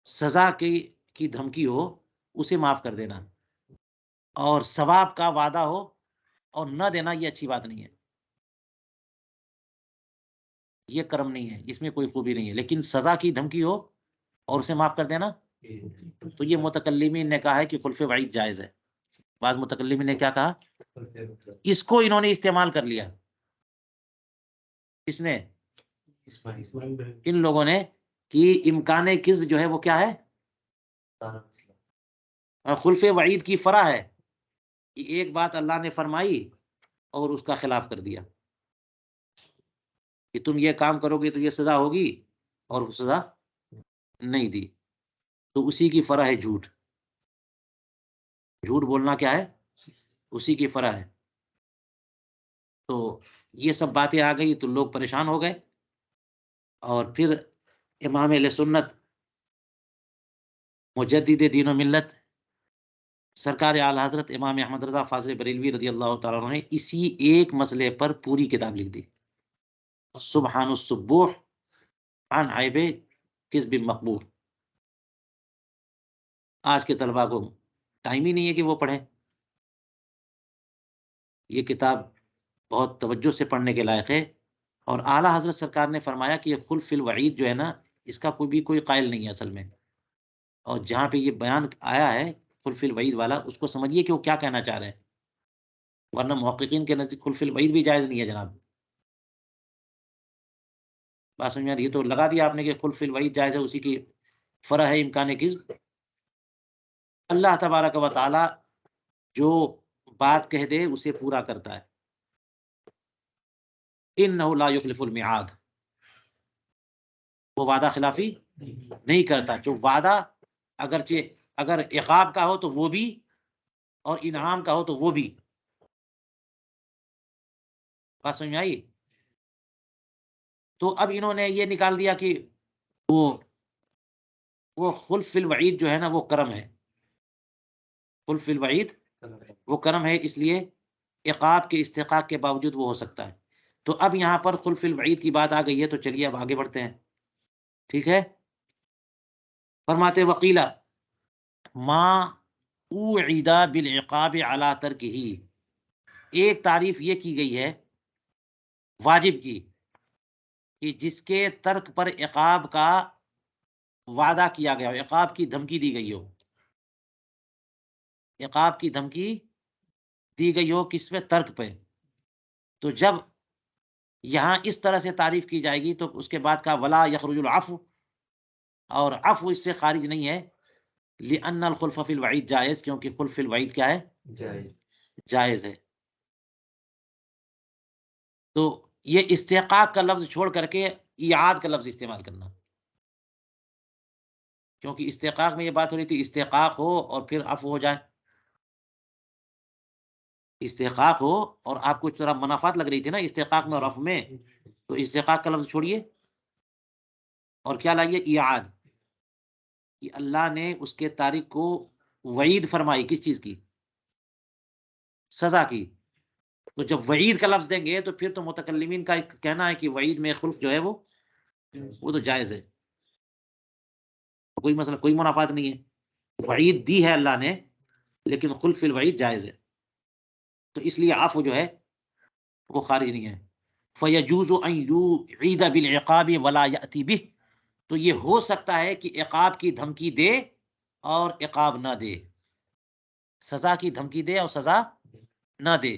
سزا کی دھمکی ہو اسے معاف کر دینا اور ثواب کا وعدہ ہو اور نہ دینا یہ اچھی بات نہیں ہے، یہ کرم نہیں ہے، اس میں کوئی خوبی نہیں ہے. لیکن سزا کی دھمکی ہو اور اسے معاف کر دینا تو یہ متکلمین نے کہا ہے کہ خلف وعید جائز ہے. بعض متکلمین نے کیا کہا؟ اس کو انہوں نے استعمال کر لیا. کس نے؟ ان لوگوں نے کہ امکان کذب جو ہے وہ کیا ہے؟ خلف وعید کی فرع ہے کہ ایک بات اللہ نے فرمائی اور اس کا خلاف کر دیا کہ تم یہ کام کرو گے تو یہ سزا ہوگی اور وہ سزا نہیں دی، تو اسی کی فرع ہے جھوٹ. جھوٹ بولنا کیا ہے؟ اسی کی فرع ہے. تو یہ سب باتیں آ گئی تو لوگ پریشان ہو گئے اور پھر امام اہل سنت مجدد دین و ملت سرکار اعلی حضرت امام احمد رضا فاضل بریلوی رضی اللہ تعالیٰ عنہ نے اسی ایک مسئلے پر پوری کتاب لکھ دی، سبحان السبوح عن عیب کذب مقبول. آج کے طلباء کو ٹائم ہی نہیں ہے کہ وہ پڑھیں. یہ کتاب بہت توجہ سے پڑھنے کے لائق ہے اور اعلیٰ حضرت سرکار نے فرمایا کہ یہ خلف الوعید جو ہے نا اس کا کوئی قائل نہیں ہے اصل میں. اور جہاں پہ یہ بیان آیا ہے خلف الوعید والا اس کو سمجھیے کہ وہ کیا کہنا چاہ رہے ہیں، ورنہ محققین کے نزدیک خلف الوعید بھی جائز نہیں ہے جناب. بات سمجھ میں آ رہی ہے؟ تو لگا دیا آپ نے کہ خلف الوعید جائز ہے، اسی کی فرع ہے امکان کذب. اللہ تبارک و تعالی جو بات کہہ دے اسے پورا کرتا ہے. انہ لا یخلف المیعاد، وہ وعدہ خلافی نہیں کرتا. جو وعدہ اگرچہ اگر عقاب کا ہو تو وہ بھی اور انعام کا ہو تو وہ بھی. بات سمجھ میں آئی؟ تو اب انہوں نے یہ نکال دیا کہ وہ خلف الوعید جو ہے نا وہ کرم ہے. خلف الوعید وہ کرم ہے، اس لیے عقاب کے استحقاق کے باوجود وہ ہو سکتا ہے. تو اب یہاں پر خلف الوعید کی بات آ گئی ہے تو چلیے اب آگے بڑھتے ہیں. ٹھیک ہے، فرماتے وقیلا ما اوعد بالعقاب علی ترکہ، ایک تعریف یہ کی گئی ہے واجب کی کہ جس کے ترک پر عقاب کا وعدہ کیا گیا ہو، عقاب کی دھمکی دی گئی ہو، عقاب کی دھمکی دی گئی ہو کس پہ؟ ترک پہ۔ تو جب یہاں اس طرح سے تعریف کی جائے گی تو اس کے بعد کا ولا یخرج العفو، اور عفو اس سے خارج نہیں ہے، لأن الخلف فی الوعید جائز، کیونکہ خلف فی الوعید کیا ہے؟ جائز۔ جائز ہے۔ تو یہ استحقاق کا لفظ چھوڑ کر کے ایعاد کا لفظ استعمال کرنا، کیونکہ استحقاق میں یہ بات ہو رہی تھی استحقاق ہو اور پھر عفو ہو جائے، استحقاق ہو اور آپ کو طرح منافات لگ رہی تھی نا استحقاق میں اور عفو میں، تو استحقاق کا لفظ چھوڑیے اور کیا لائیے؟ ایعاد، کہ اللہ نے اس کے تارک کو وعید فرمائی، کس چیز کی؟ سزا کی۔ تو جب وعید کا لفظ دیں گے تو پھر تو متکلمین کا ایک کہنا ہے کہ وعید میں خلف جو ہے وہ تو جائز ہے، کوئی مسئلہ، کوئی منافات نہیں ہے، وعید دی ہے اللہ نے لیکن خلف فی الوعید جائز ہے، تو اس لیے عفو جو ہے وہ خارج نہیں ہے۔ فَيَجُوزُ أَن يُعِيدَ بِالْعِقَابِ وَلَا يَأْتِي بِهِ، تو یہ ہو سکتا ہے کہ عقاب کی دھمکی دے اور عقاب نہ دے، سزا کی دھمکی دے اور سزا نہ دے۔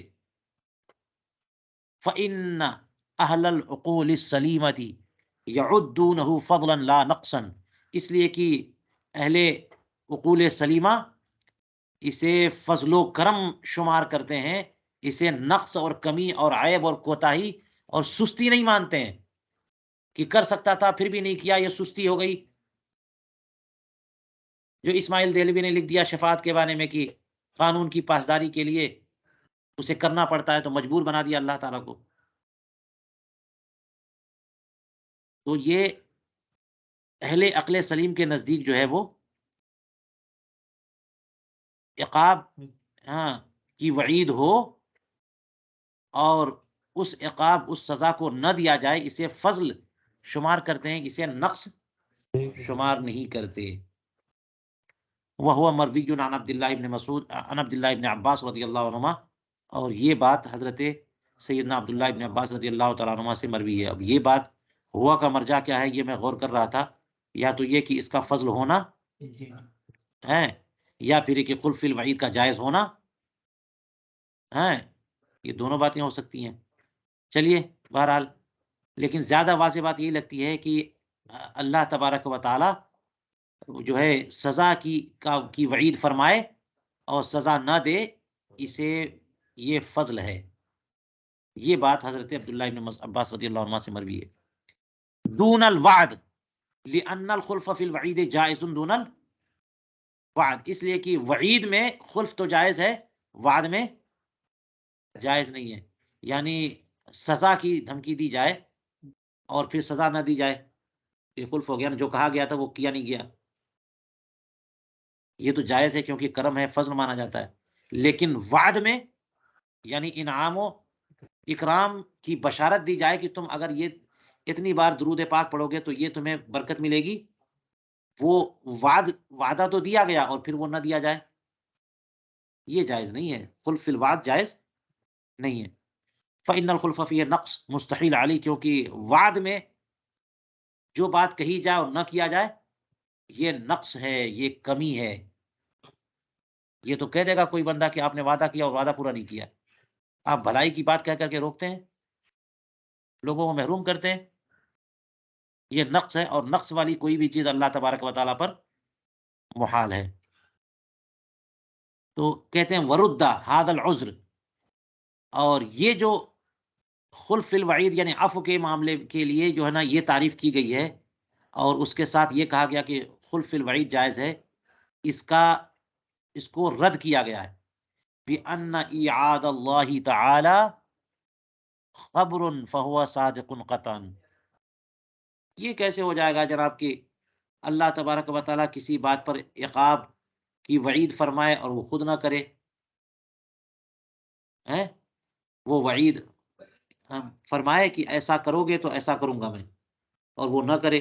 فَإِنَّ أَهْلَ الْعُقُولِ السَّلِيمَةِ يَعُدُّونَهُ فَضْلًا لَا نَقْصًا، اس لیے کہ اہل عقول سلیمہ اسے فضل و کرم شمار کرتے ہیں، اسے نقص اور کمی اور عیب اور کوتاہی اور سستی نہیں مانتے ہیں کہ کر سکتا تھا پھر بھی نہیں کیا، یہ سستی ہو گئی۔ جو اسماعیل دہلوی نے لکھ دیا شفاعت کے بارے میں کہ قانون کی پاسداری کے لیے اسے کرنا پڑتا ہے، تو مجبور بنا دیا اللہ تعالیٰ کو۔ تو یہ اہل عقل سلیم کے نزدیک جو ہے وہ عقاب کی وعید ہو اور اس عقاب، اس سزا کو نہ دیا جائے، اسے فضل شمار کرتے ہیں، اسے نقص شمار نہیں کرتے۔ وَهُوَ مَرْوِيٌّ عَنْ عَبْدِ اللَّهِ بْنِ مسعود عن عبد اللہ ابن عباس رضی اللہ عنہما، اور یہ بات حضرت سیدنا عبداللہ ابن عباس رضی اللہ تعالیٰ عنہما سے مروی ہے۔ اب یہ بات ہوا کا مرجع کیا ہے یہ میں غور کر رہا تھا، یا تو یہ کہ اس کا فضل ہونا ہے، یا پھر کہ خلف الوعید کا جائز ہونا ہے، یہ دونوں باتیں ہو سکتی ہیں۔ چلیے بہرحال، لیکن زیادہ واضح بات یہی لگتی ہے کہ اللہ تبارک و تعالی جو ہے سزا کی وعید فرمائے اور سزا نہ دے، اسے یہ فضل ہے۔ یہ بات حضرت عبداللہ ابن عباس رضی اللہ عنہ سے مروی ہے۔ دون الوعد لأن الخلف فی الوعید جائز دون الوعد، اس لیے کہ وعید میں خلف تو جائز ہے، وعد میں جائز نہیں ہے، یعنی سزا کی دھمکی دی جائے اور پھر سزا نہ دی جائے، یہ خلف ہو گیا نا، جو کہا گیا تھا وہ کیا نہیں گیا، یہ تو جائز ہے کیونکہ کرم ہے، فضل مانا جاتا ہے۔ لیکن وعد میں یعنی انعام و اکرام کی بشارت دی جائے کہ تم اگر یہ اتنی بار درود پاک پڑھو گے تو یہ تمہیں برکت ملے گی، وہ وعدہ تو دیا گیا اور پھر وہ نہ دیا جائے، یہ جائز نہیں ہے، خلف فی الوعد جائز نہیں ہے۔ فإن الخلف فیہ نقص مستحیل علی، کیونکہ وعد میں جو بات کہی جائے اور نہ کیا جائے یہ نقص ہے، یہ کمی ہے۔ یہ تو کہہ دے گا کوئی بندہ کہ آپ نے وعدہ کیا اور وعدہ پورا نہیں کیا، آپ بھلائی کی بات کہہ کر کے روکتے ہیں، لوگوں کو محروم کرتے ہیں، یہ نقص ہے، اور نقص والی کوئی بھی چیز اللہ تبارک و تعالیٰ پر محال ہے۔ تو کہتے ہیں وردہ ھذا العذر، اور یہ جو خلف فی الوعید یعنی عفو کے معاملے کے لیے جو ہے نا یہ تعریف کی گئی ہے، اور اس کے ساتھ یہ کہا گیا کہ خلف فی الوعید جائز ہے، اس کو رد کیا گیا ہے بِأَنَّ إِعَادَ اللَّهِ تَعَالَى خبر فہو صادق قطعا، یہ کیسے ہو جائے گا جناب کہ اللہ تبارک و تعالیٰ کسی بات پر عقاب کی وعید فرمائے اور وہ خود نہ کرے، وہ وعید فرمائے کہ ایسا کرو گے تو ایسا کروں گا میں، اور وہ نہ کرے،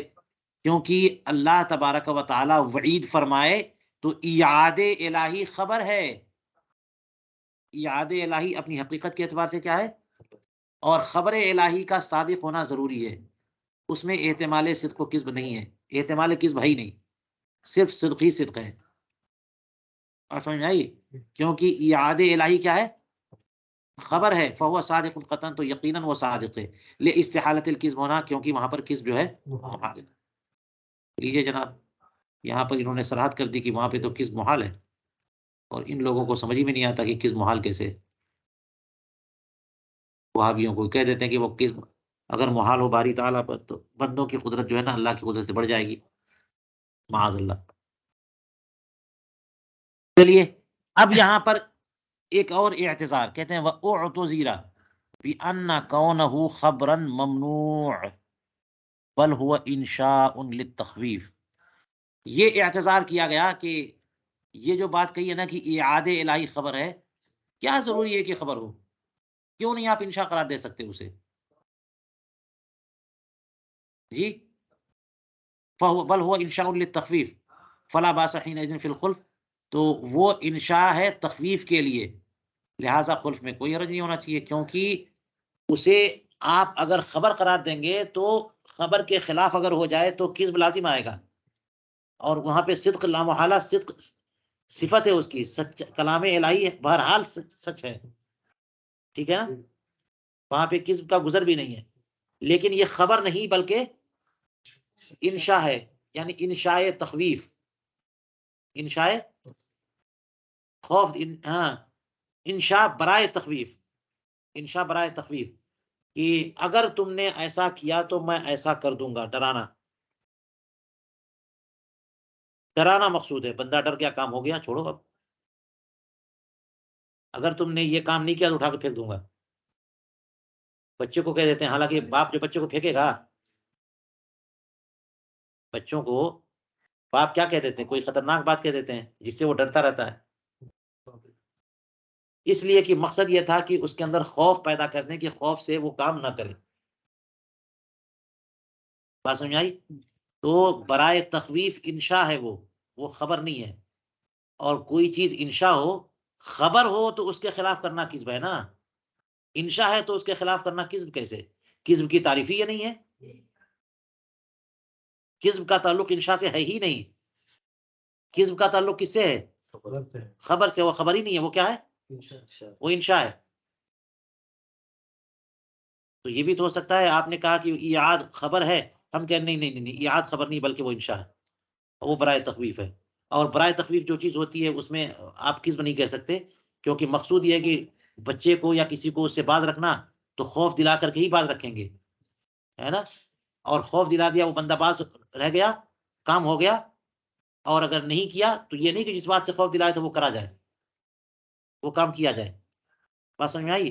کیونکہ اللہ تبارک و تعالیٰ وعید فرمائے تو ایعاد الہی خبر ہے، ایعاد الہی اپنی حقیقت کے اعتبار سے کیا ہے، اور خبر الہی کا صادق ہونا ضروری ہے، اس میں احتمال صدق و کذب نہیں ہے، احتمال کذب ہے ہی نہیں، صرف صدق ہی صدق ہے. اور سمجھ میں آئی؟ کیونکہ ایعاد الہی کیا ہے، خبر ہے، فہو صادق قطعاً، تو یقیناً وہ صادق ہے، لاستحالۃ الکذب ہونا، کیونکہ وہاں پر کذب جو ہے محال ہے. لیجیے جناب، یہاں پر انہوں نے صراحت کر دی کہ وہاں پہ تو کذب محال ہے، اور ان لوگوں کو سمجھ میں نہیں آتا کہ کذب محال کیسے. وہابیوں کو کہہ دیتے ہیں کہ وہ کذب اگر محال ہو باری تعالیٰ پر، تو بندوں کی قدرت جو ہے نا اللہ کی قدرت سے بڑھ جائے گی، معاذ اللہ. چلیے اب یہاں پر ایک اور اعتذار، کہتے ہیں وَأُعْتُذِرَ بِأَنَّ كَوْنَهُ خَبْرًا مَمْنُوعًا بل هو انشاء للتخویف. یہ اعتذار کیا گیا کہ یہ جو بات کہی ہے نا کہ اعادہ الہی خبر ہے، کیا ضروری ہے کہ خبر ہو، کیوں نہیں آپ انشاء قرار دے سکتے اسے؟ جی بل هو انشاء للتخفیف فلا باس حینئذ فی الخلف، تو وہ انشاء ہے تخفیف کے لیے، لہٰذا خلف میں کوئی حرج نہیں ہونا چاہیے، کیونکہ اسے آپ اگر خبر قرار دیں گے تو خبر کے خلاف اگر ہو جائے تو کذب لازم آئے گا، اور وہاں پہ صدق لامحالہ صدق صفت ہے اس کی، سچ کلام الہی ہے، بہرحال سچ ہے، ٹھیک ہے نا، وہاں پہ کذب کا گزر بھی نہیں ہے. لیکن یہ خبر نہیں بلکہ انشاء ہے، یعنی انشاء تخویف، انشاء خوف، ہاں انشاء برائے تخویف، انشاء برائے تخویف، کہ اگر تم نے ایسا کیا تو میں ایسا کر دوں گا، ڈرانا، ڈرانا مقصود ہے، بندہ ڈر گیا، کام ہو گیا، چھوڑو اب، اگر تم نے یہ کام نہیں کیا تو اٹھا کے پھینک دوں گا. بچے کو کہہ دیتے ہیں، حالانکہ باپ جو بچے کو پھینکے گا، بچوں کو باپ کیا کہہ دیتے ہیں، کوئی خطرناک بات کہہ دیتے ہیں جس سے وہ ڈرتا رہتا ہے، اس لیے کہ مقصد یہ تھا کہ اس کے اندر خوف پیدا کرنے کے، خوف سے وہ کام نہ کرے. بات سمجھ آئی؟ تو برائے تخویف انشاء ہے، وہ خبر نہیں ہے، اور کوئی چیز انشاء ہو، خبر ہو تو اس کے خلاف کرنا کذب ہے نا، انشاء ہے تو اس کے خلاف کرنا کذب کیسے؟ کذب کی تعریف ہی یہ نہیں ہے، کذب کا تعلق انشاء سے ہے ہی نہیں، کذب کا تعلق کس سے ہے؟ خبر سے. وہ خبر ہی نہیں ہے، وہ کیا ہے؟ وہ انشاء ہے. تو یہ بھی تو ہو سکتا ہے، آپ نے کہا کہ ایعاد خبر ہے، ہم کہیں نہیں نہیں نہیں، ایعاد خبر نہیں بلکہ وہ انشاء ہے، وہ برائے تخویف ہے. اور برائے تخویف جو چیز ہوتی ہے اس میں آپ کذب نہیں کہہ سکتے، کیونکہ مقصود یہ ہے کہ بچے کو یا کسی کو اس سے باز رکھنا، تو خوف دلا کر کے ہی باز رکھیں گے، ہے نا، اور خوف دلا دیا، وہ بندہ باز رہ گیا، کام ہو گیا. اور اگر نہیں کیا تو یہ نہیں کہ جس بات سے خوف دلائے تو وہ کرا جائے، وہ کام کیا جائے. بات سمجھ میں آئی؟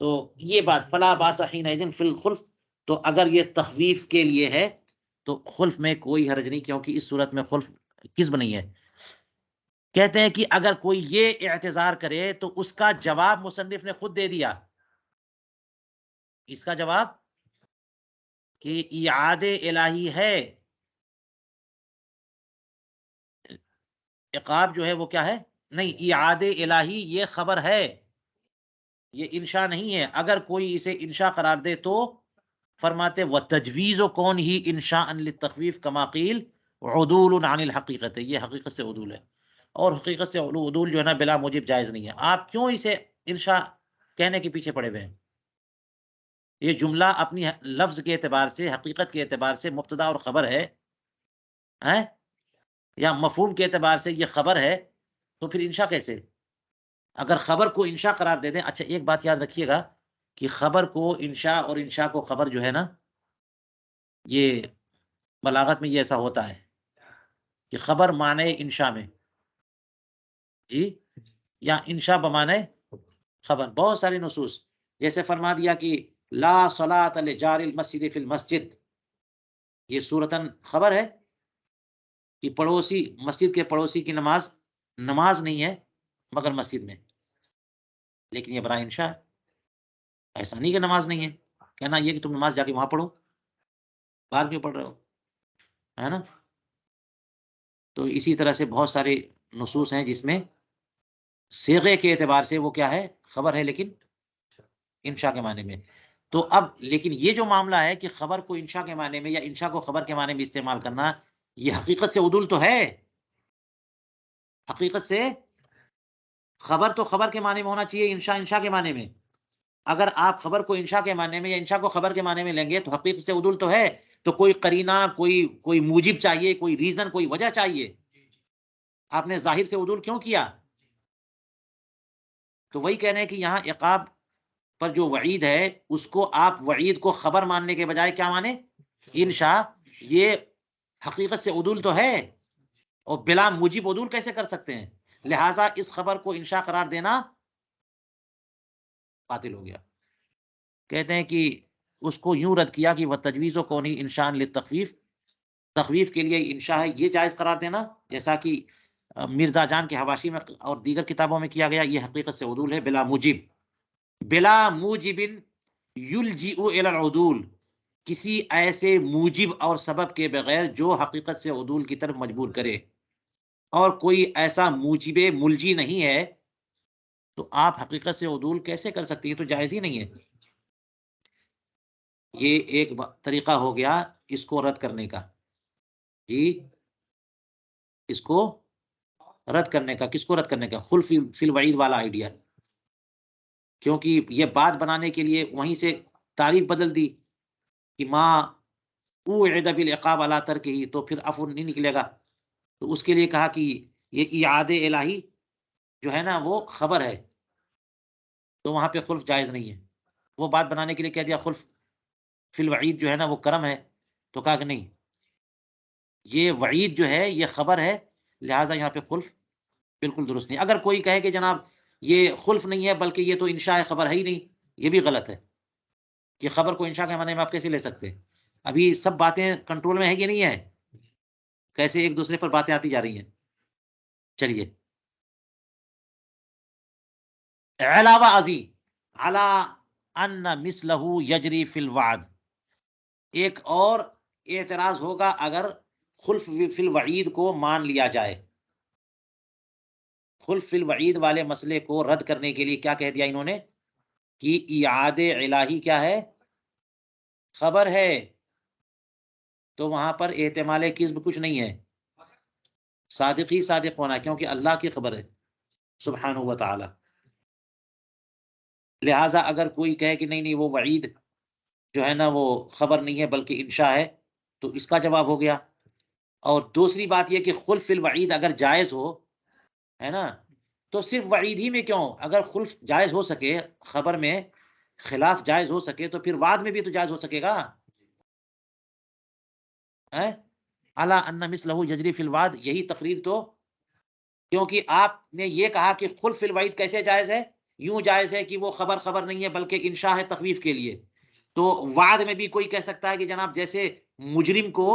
تو یہ بات فلا باس حینئذ فی الخلف، تو اگر یہ تخویف کے لیے ہے تو خلف میں کوئی حرج نہیں، کیونکہ اس صورت میں خلف کذب نہیں ہے. کہتے ہیں کہ اگر کوئی یہ اعتذار کرے تو اس کا جواب مصنف نے خود دے دیا، اس کا جواب کہ ایعاد الہی ہے، عقاب جو ہے وہ کیا ہے، نہیں، ایعاد الہی یہ خبر ہے، یہ انشاء نہیں ہے. اگر کوئی اسے انشاء قرار دے تو فرماتے وتجویز کون ہی انشاء للتخویف کما قیل عدول عن الحقیقت، یہ حقیقت سے عدول ہے، اور حقیقت سے عدول جو ہے نا بلا موجب جائز نہیں ہے. آپ کیوں اسے انشاء کہنے کے پیچھے پڑے ہوئے ہیں؟ یہ جملہ اپنی لفظ کے اعتبار سے، حقیقت کے اعتبار سے مبتدا اور خبر ہے، ہیں؟ یا مفہوم کے اعتبار سے یہ خبر ہے، تو پھر انشاء کیسے؟ اگر خبر کو انشاء قرار دے دیں. اچھا ایک بات یاد رکھیے گا کہ خبر کو انشاء اور انشاء کو خبر جو ہے نا، یہ بلاغت میں یہ ایسا ہوتا ہے کہ خبر معنی انشاء میں، جی، یا انشاء بمعنی خبر. بہت ساری نصوص جیسے فرما دیا کہ لا صلاۃ لجار المسجد فی المسجد، یہ صورتاً خبر ہے کہ پڑوسی، مسجد کے پڑوسی کی نماز نہیں ہے مگر مسجد میں، لیکن یہ برائے انشاء ہے. ایسا نہیں کہ نماز نہیں ہے، کہنا یہ کہ تم نماز جا کے وہاں پڑھو، باہر کیوں پڑھ رہے ہو، ہے نا. تو اسی طرح سے بہت سارے نصوص ہیں جس میں صیغے کے اعتبار سے وہ کیا ہے، خبر ہے، لیکن انشاء کے معنی میں. تو اب لیکن یہ جو معاملہ ہے کہ خبر کو انشاء کے معنی میں یا انشاء کو خبر کے معنی میں استعمال کرنا، یہ حقیقت سے عدول تو ہے. حقیقت سے خبر تو خبر کے معنی میں ہونا چاہیے، انشاء انشاء کے معنی میں. اگر آپ خبر کو انشاء کے معنی میں یا انشاء کو خبر کے معنی میں لیں گے تو حقیقت سے عدول تو ہے. تو کوئی قرینہ، کوئی موجب چاہیے، کوئی ریزن، کوئی وجہ چاہیے. آپ نے ظاہر سے عدول کیوں کیا؟ تو وہی کہہ رہے ہیں کہ یہاں عقاب پر جو وعید ہے اس کو آپ وعید کو خبر ماننے کے بجائے کیا مانے؟ انشاء. یہ حقیقت سے عدول تو ہے، اور بلا موجب عدول کیسے کر سکتے ہیں؟ لہٰذا اس خبر کو انشاء قرار دینا باطل ہو گیا. کہتے ہیں کہ اس کو یوں رد کیا کہ وہ تجویز و کونی انشاء للتخفیف، تخفیف کے لیے انشاء ہے یہ جائز قرار دینا، جیسا کہ مرزا جان کے حواشی میں اور دیگر کتابوں میں کیا گیا. یہ حقیقت سے عدول ہے بلا موجب، بلا موجب یلجئ الی العدول، کسی ایسے موجب اور سبب کے بغیر جو حقیقت سے عدول کی طرف مجبور کرے. اور کوئی ایسا موجب ملجی نہیں ہے تو آپ حقیقت سے عدول کیسے کر سکتے ہیں؟ تو جائز ہی نہیں ہے. یہ ایک طریقہ ہو گیا اس کو رد کرنے کا. جی، اس کو رد کرنے کا. کس کو رد کرنے کا؟ خلف فی الوعید والا آئیڈیا. کیونکہ یہ بات بنانے کے لیے وہیں سے تعریف بدل دی کہ ما اوعد بالعقاب علی ترکہ، تو پھر عفو نہیں نکلے گا. تو اس کے لیے کہا کہ یہ اعادہ الہی جو ہے نا وہ خبر ہے، تو وہاں پہ خلف جائز نہیں ہے. وہ بات بنانے کے لیے کہہ دیا خلف فی الوعید جو ہے نا وہ کرم ہے، تو کہا کہ نہیں، یہ وعید جو ہے یہ خبر ہے، لہٰذا یہاں پہ خلف بالکل درست نہیں. اگر کوئی کہے کہ جناب یہ خلف نہیں ہے بلکہ یہ تو انشاء خبر ہے ہی نہیں، یہ بھی غلط ہے. کہ خبر کو انشاء کے معنی میں آپ کیسے لے سکتے؟ ابھی سب باتیں کنٹرول میں ہے کہ نہیں ہے؟ کیسے ایک دوسرے پر باتیں آتی جا رہی ہیں. چلیے، علاوہ ازیں علی ان مثلہ یجری فی الوعد، ایک اور اعتراض ہوگا اگر خلف فی الوعید کو مان لیا جائے. خلف فی الوعید والے مسئلے کو رد کرنے کے لیے کیا کہہ دیا انہوں نے کہ اعادہ الہی کیا ہے؟ خبر ہے. تو وہاں پر احتمال کذب کچھ نہیں ہے، صادق ہی صادق ہونا، کیونکہ اللہ کی خبر ہے سبحانہ و تعالی. لہٰذا اگر کوئی کہے کہ نہیں وہ وعید جو ہے نا وہ خبر نہیں ہے بلکہ انشاء ہے، تو اس کا جواب ہو گیا. اور دوسری بات یہ کہ خلف فی الوعید اگر جائز ہو، ہے نا، تو صرف وعید ہی میں کیوں؟ اگر خلف جائز ہو سکے، خبر میں خلاف جائز ہو سکے، تو پھر وعد میں بھی تو جائز ہو سکے گا. الا ان مثلہ یجری فی الوعد، یہی تقریر. تو کیونکہ آپ نے یہ کہا کہ خلف فی الوعید کیسے جائز ہے؟ یوں جائز ہے کہ وہ خبر نہیں ہے بلکہ انشاء ہے تخویف کے لیے. تو وعد میں بھی کوئی کہہ سکتا ہے کہ جناب جیسے مجرم کو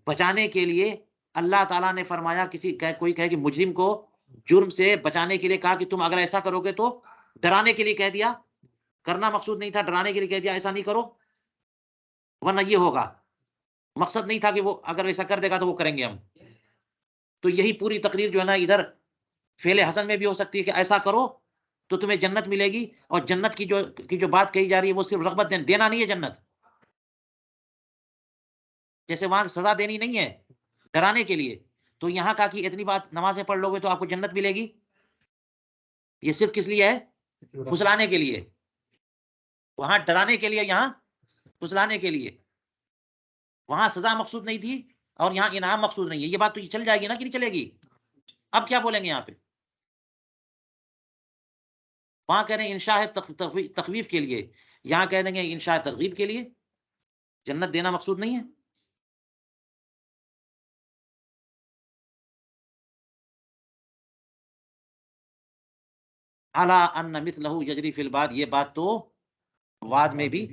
بچانے کے لیے اللہ تعالیٰ نے فرمایا، کوئی کہے کہ مجرم کو جرم سے بچانے کے لیے کہا کہ تم اگر ایسا کرو گے، تو ڈرانے کے لیے کہہ دیا، کرنا مقصود نہیں تھا، ڈرانے کے لیے کہہ دیا ایسا نہیں کرو ورنہ یہ ہوگا. مقصد نہیں تھا کہ وہ اگر ایسا کر دے گا تو وہ کریں گے ہم. تو یہی پوری تقریر جو ہے نا ادھر فعل حسن میں بھی ہو سکتی ہے کہ ایسا کرو تو تمہیں جنت ملے گی، اور جنت کی جو بات کہی جا رہی ہے وہ صرف رغبت دینا نہیں ہے جنت. جیسے وہاں سزا دینی نہیں ہے، ڈرانے کے لیے. تو یہاں کہا کہ اتنی بات نمازیں پڑھ لو گے تو آپ کو جنت ملے گی، یہ صرف کس لیے ہے؟ پھسلانے کے لیے. وہاں ڈرانے کے لیے، یہاں پھسلانے کے لیے. وہاں سزا مقصود نہیں تھی اور یہاں انعام مقصود نہیں ہے. یہ بات تو چل جائے گی نا کہ نہیں چلے گی؟ اب کیا بولیں گے یہاں پہ؟ وہاں کہہ رہے ہیں انشاء تخویف کے لیے، یہاں کہہ دیں گے انشاء ترغیب کے لیے. جنت دینا مقصود نہیں ہے. اعلیٰ ان مثلہ یجری فی البعد، یہ بات تو وعد میں بھی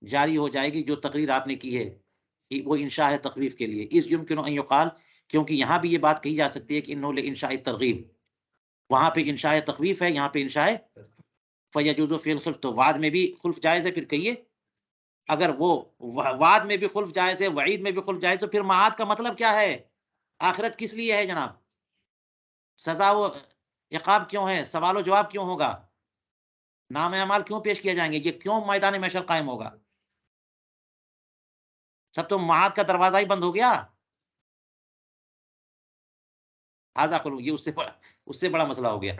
جاری ہو جائے گی جو تقریر آپ نے کی ہے کہ وہ انشاء ہے تخویف کے لیے. اس یمکن ان یقال، کیونکہ یہاں بھی یہ بات کہی جا سکتی ہے کہ انہوں لانشاء ترغیب، وہاں پہ انشاء تخویف ہے، یہاں پہ انشاء فیجوز فی الخلف، تو وعد میں بھی خلف جائز ہے. پھر کہیے اگر وہ وعد میں بھی خلف جائز ہے، وعید میں بھی خلف جائز، تو پھر معاد کا مطلب کیا ہے؟ آخرت کس لیے ہے جناب؟ سزا و عقاب کیوں ہے؟ سوال و جواب کیوں ہوگا؟ نام اعمال کیوں پیش کیے جائیں گے؟ یہ کیوں میدان محشر قائم ہوگا؟ سب تو معاد کا دروازہ ہی بند ہو گیا. ہاضا قلو، یہ اس سے بڑا مسئلہ ہو گیا.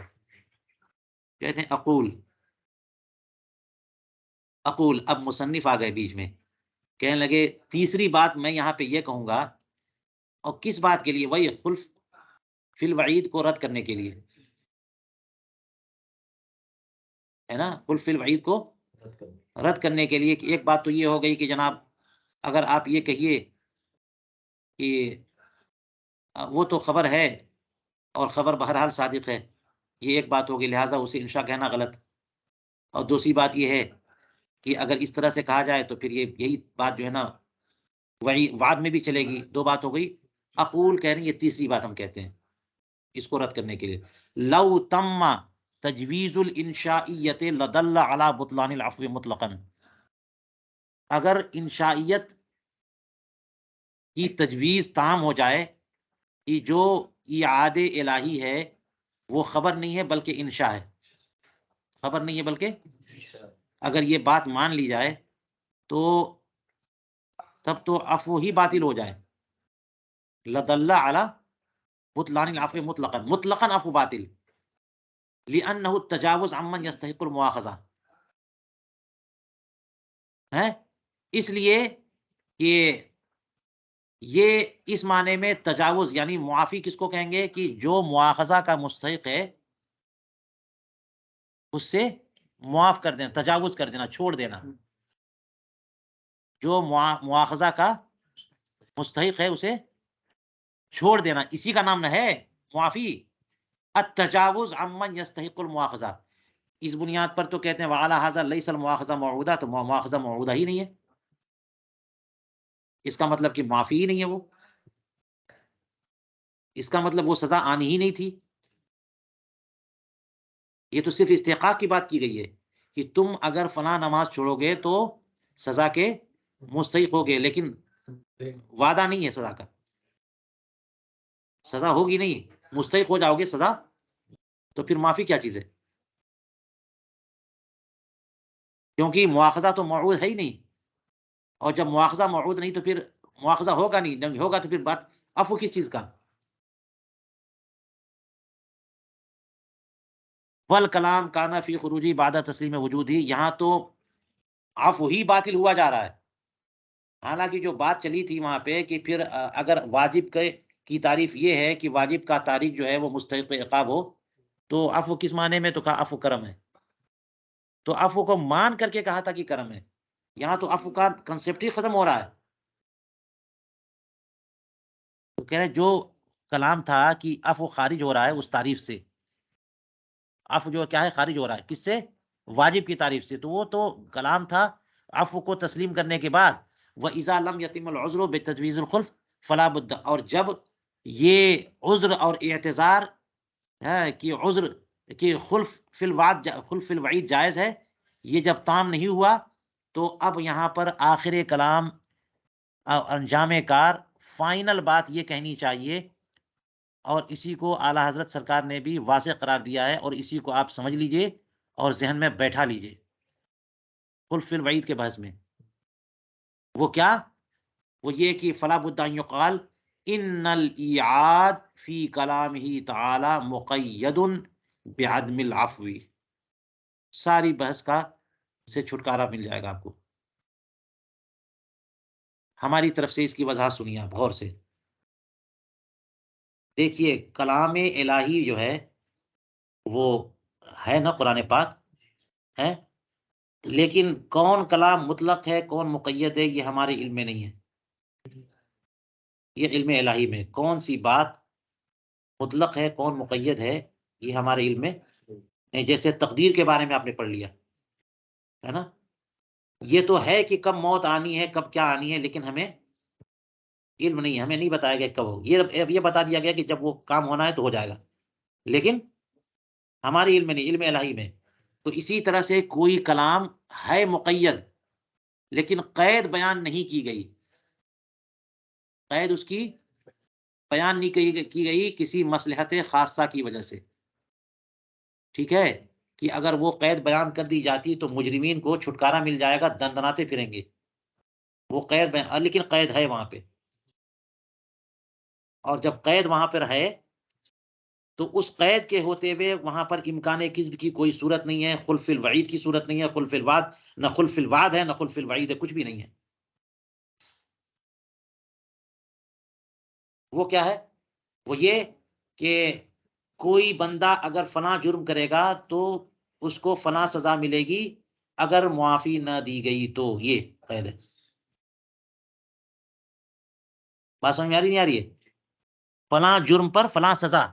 کہتے ہیں اقول اب مصنف آ گئے بیچ میں، کہنے لگے تیسری بات میں یہاں پہ یہ کہوں گا، اور کس بات کے لیے؟ وہی خلف فی الوعید کو رد کرنے کے لیے ہے نا، خلف فی الوعید کو رد کرنے کے لیے. کہ ایک بات تو یہ ہو گئی کہ جناب اگر آپ یہ کہیے کہ وہ تو خبر ہے اور خبر بہرحال صادق ہے، یہ ایک بات ہوگی، لہٰذا اسے انشاء کہنا غلط. اور دوسری بات یہ ہے کہ اگر اس طرح سے کہا جائے تو پھر یہی بات جو ہے نا وعد میں بھی چلے گی. دو بات ہو گئی. اقول کہہ رہے ہیں، یہ تیسری بات ہم کہتے ہیں اس کو رد کرنے کے لیے. لو تم تجویز الانشائیت لدل علی بطلان العفو مطلقا، اگر انشائیت کی تجویز تام ہو جائے کہ جو اعاد الہی ہے وہ خبر نہیں ہے بلکہ انشاء ہے، خبر نہیں ہے بلکہ، اگر یہ بات مان لی جائے تو تب تو عفو ہی باطل ہو جائے. لدل علی بطلان العفو مطلقا، مطلقاً عفو باطل، لأنه التجاوز عمن يستحق المؤاخذہ ہے، اس لیے کہ یہ اس معنی میں تجاوز یعنی معافی کس کو کہیں گے کہ جو مواخذہ کا مستحق ہے اس سے معاف کر دینا، تجاوز کر دینا، چھوڑ دینا. جو مواخذہ کا مستحق ہے اسے چھوڑ دینا، اسی کا نام نہ ہے معافی. التجاوز عمن یستحق المؤاخذہ، اس بنیاد پر تو کہتے ہیں وعلی ھذا لیس المؤاخذہ موعودہ، تو مؤاخذہ موعودہ ہی نہیں ہے، اس کا مطلب کہ معافی ہی نہیں ہے، وہ اس کا مطلب وہ سزا آنی ہی نہیں تھی. یہ تو صرف استحقاق کی بات کی گئی ہے کہ تم اگر فلاں نماز چھوڑو گے تو سزا کے مستحق ہوگے، لیکن وعدہ نہیں ہے سزا کا، سزا ہوگی نہیں، مستحق ہو جاؤ گے سزا، تو پھر معافی کیا چیز ہے؟ کیونکہ مواخذہ تو موعود ہے ہی نہیں، اور جب مواخذہ موعود نہیں تو پھر مواخذہ ہوگا نہیں ہوگا تو پھر بات عفو کس چیز کا؟ والکلام کانا فی خروجی بعد تسلیم وجود ہی، یہاں تو عفو ہی باطل ہوا جا رہا ہے. حالانکہ جو بات چلی تھی وہاں پہ کہ پھر اگر واجب کی تعریف یہ ہے کہ واجب کا تارک جو ہے وہ مستحق عقاب ہو، تو عفو کس معنی میں؟ تو کہا عفو کرم ہے، تو عفو کو مان کر کے کہا تھا کہ کرم ہے. یہاں تو عفو کا کنسیپٹ ہی ختم ہو رہا ہے. تو کہہ رہے جو کلام تھا کہ عفو خارج ہو رہا ہے اس تعریف سے، عفو جو کیا ہے خارج ہو رہا ہے کس سے؟ واجب کی تعریف سے. تو وہ تو کلام تھا عفو کو تسلیم کرنے کے بعد، وَإِذَا لَمْ يَتِمَّ الْعُذْرُ بِتَجْوِيزِ الْخُلْفِ فَلَا بُدَّ، اور جب یہ عذر اور اعتذار ہے کہ عذر کہ خلف فی الوعید جائز ہے، یہ جب تام نہیں ہوا تو اب یہاں پر آخر کلام انجام کار فائنل بات یہ کہنی چاہیے، اور اسی کو اعلیٰ حضرت سرکار نے بھی واضح قرار دیا ہے، اور اسی کو آپ سمجھ لیجئے اور ذہن میں بیٹھا لیجئے. خلف فی الوعید کے بحث میں وہ کیا؟ وہ یہ کہ فلا بد ان یقال ان الایعاد فی کلامہ تعالی مقید بعدم العفو. ساری بحث کا سے چھٹکارا مل جائے گا آپ کو. ہماری طرف سے اس کی وضاحت سنیے آپ غور سے. دیکھیے کلام الہی جو ہے وہ ہے نا قرآن پاک ہے، لیکن کون کلام مطلق ہے کون مقید ہے یہ ہمارے علم میں نہیں ہے. یہ علم الہی میں کون سی بات مطلق ہے کون مقید ہے یہ ہمارے علم میں نہیں. جیسے تقدیر کے بارے میں آپ نے پڑھ لیا ہے نا، یہ تو ہے کہ کب موت آنی ہے کب کیا آنی ہے، لیکن ہمیں علم نہیں ہے، ہمیں نہیں بتایا گیا کب ہو. یہ بتا دیا گیا کہ جب وہ کام ہونا ہے تو ہو جائے گا، لیکن ہمارے علم میں نہیں، علم الہی میں. تو اسی طرح سے کوئی کلام ہے مقید لیکن قید بیان نہیں کی گئی، قید اس کی بیان نہیں کی گئی کسی مصلحت خاصہ کی وجہ سے، ٹھیک ہے، کہ اگر وہ قید بیان کر دی جاتی تو مجرمین کو چھٹکارا مل جائے گا، دندناتے پھریں گے، وہ قید بیان، لیکن قید ہے وہاں پہ، اور جب قید وہاں پر ہے تو اس قید کے ہوتے ہوئے وہاں پر امکان کذب کی کوئی صورت نہیں ہے، خلف الوعید کی صورت نہیں ہے، خلف الوعد، نہ خلف الوعد ہے نہ خلف الوعید ہے، کچھ بھی نہیں ہے۔ وہ کیا ہے؟ وہ یہ کہ کوئی بندہ اگر فلاں جرم کرے گا تو اس کو فلاں سزا ملے گی، اگر معافی نہ دی گئی تو، یہ قید ہے۔ بات سمجھ میں آ رہی نہیں آ رہی ہے؟ فلاں جرم پر فلاں سزا،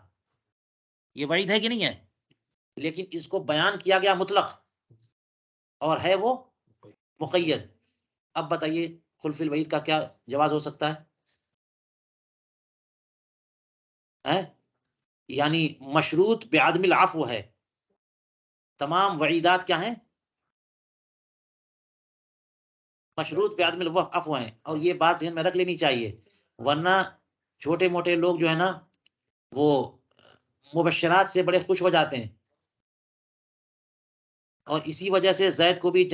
یہ وعید ہے کہ نہیں ہے؟ لیکن اس کو بیان کیا گیا مطلق، اور ہے وہ مقید۔ اب بتائیے خلف الوعید کا کیا جواز ہو سکتا ہے؟ یعنی مشروط بعدم العفو ہے، تمام وعیدات کیا ہیں؟ مشروط بعدم العفو ہیں، اور یہ بات ذہن میں رکھ لینی چاہیے، ورنہ چھوٹے موٹے لوگ جو ہے نا وہ مبشرات سے بڑے خوش ہو جاتے ہیں، اور اسی وجہ سے زید کو بھی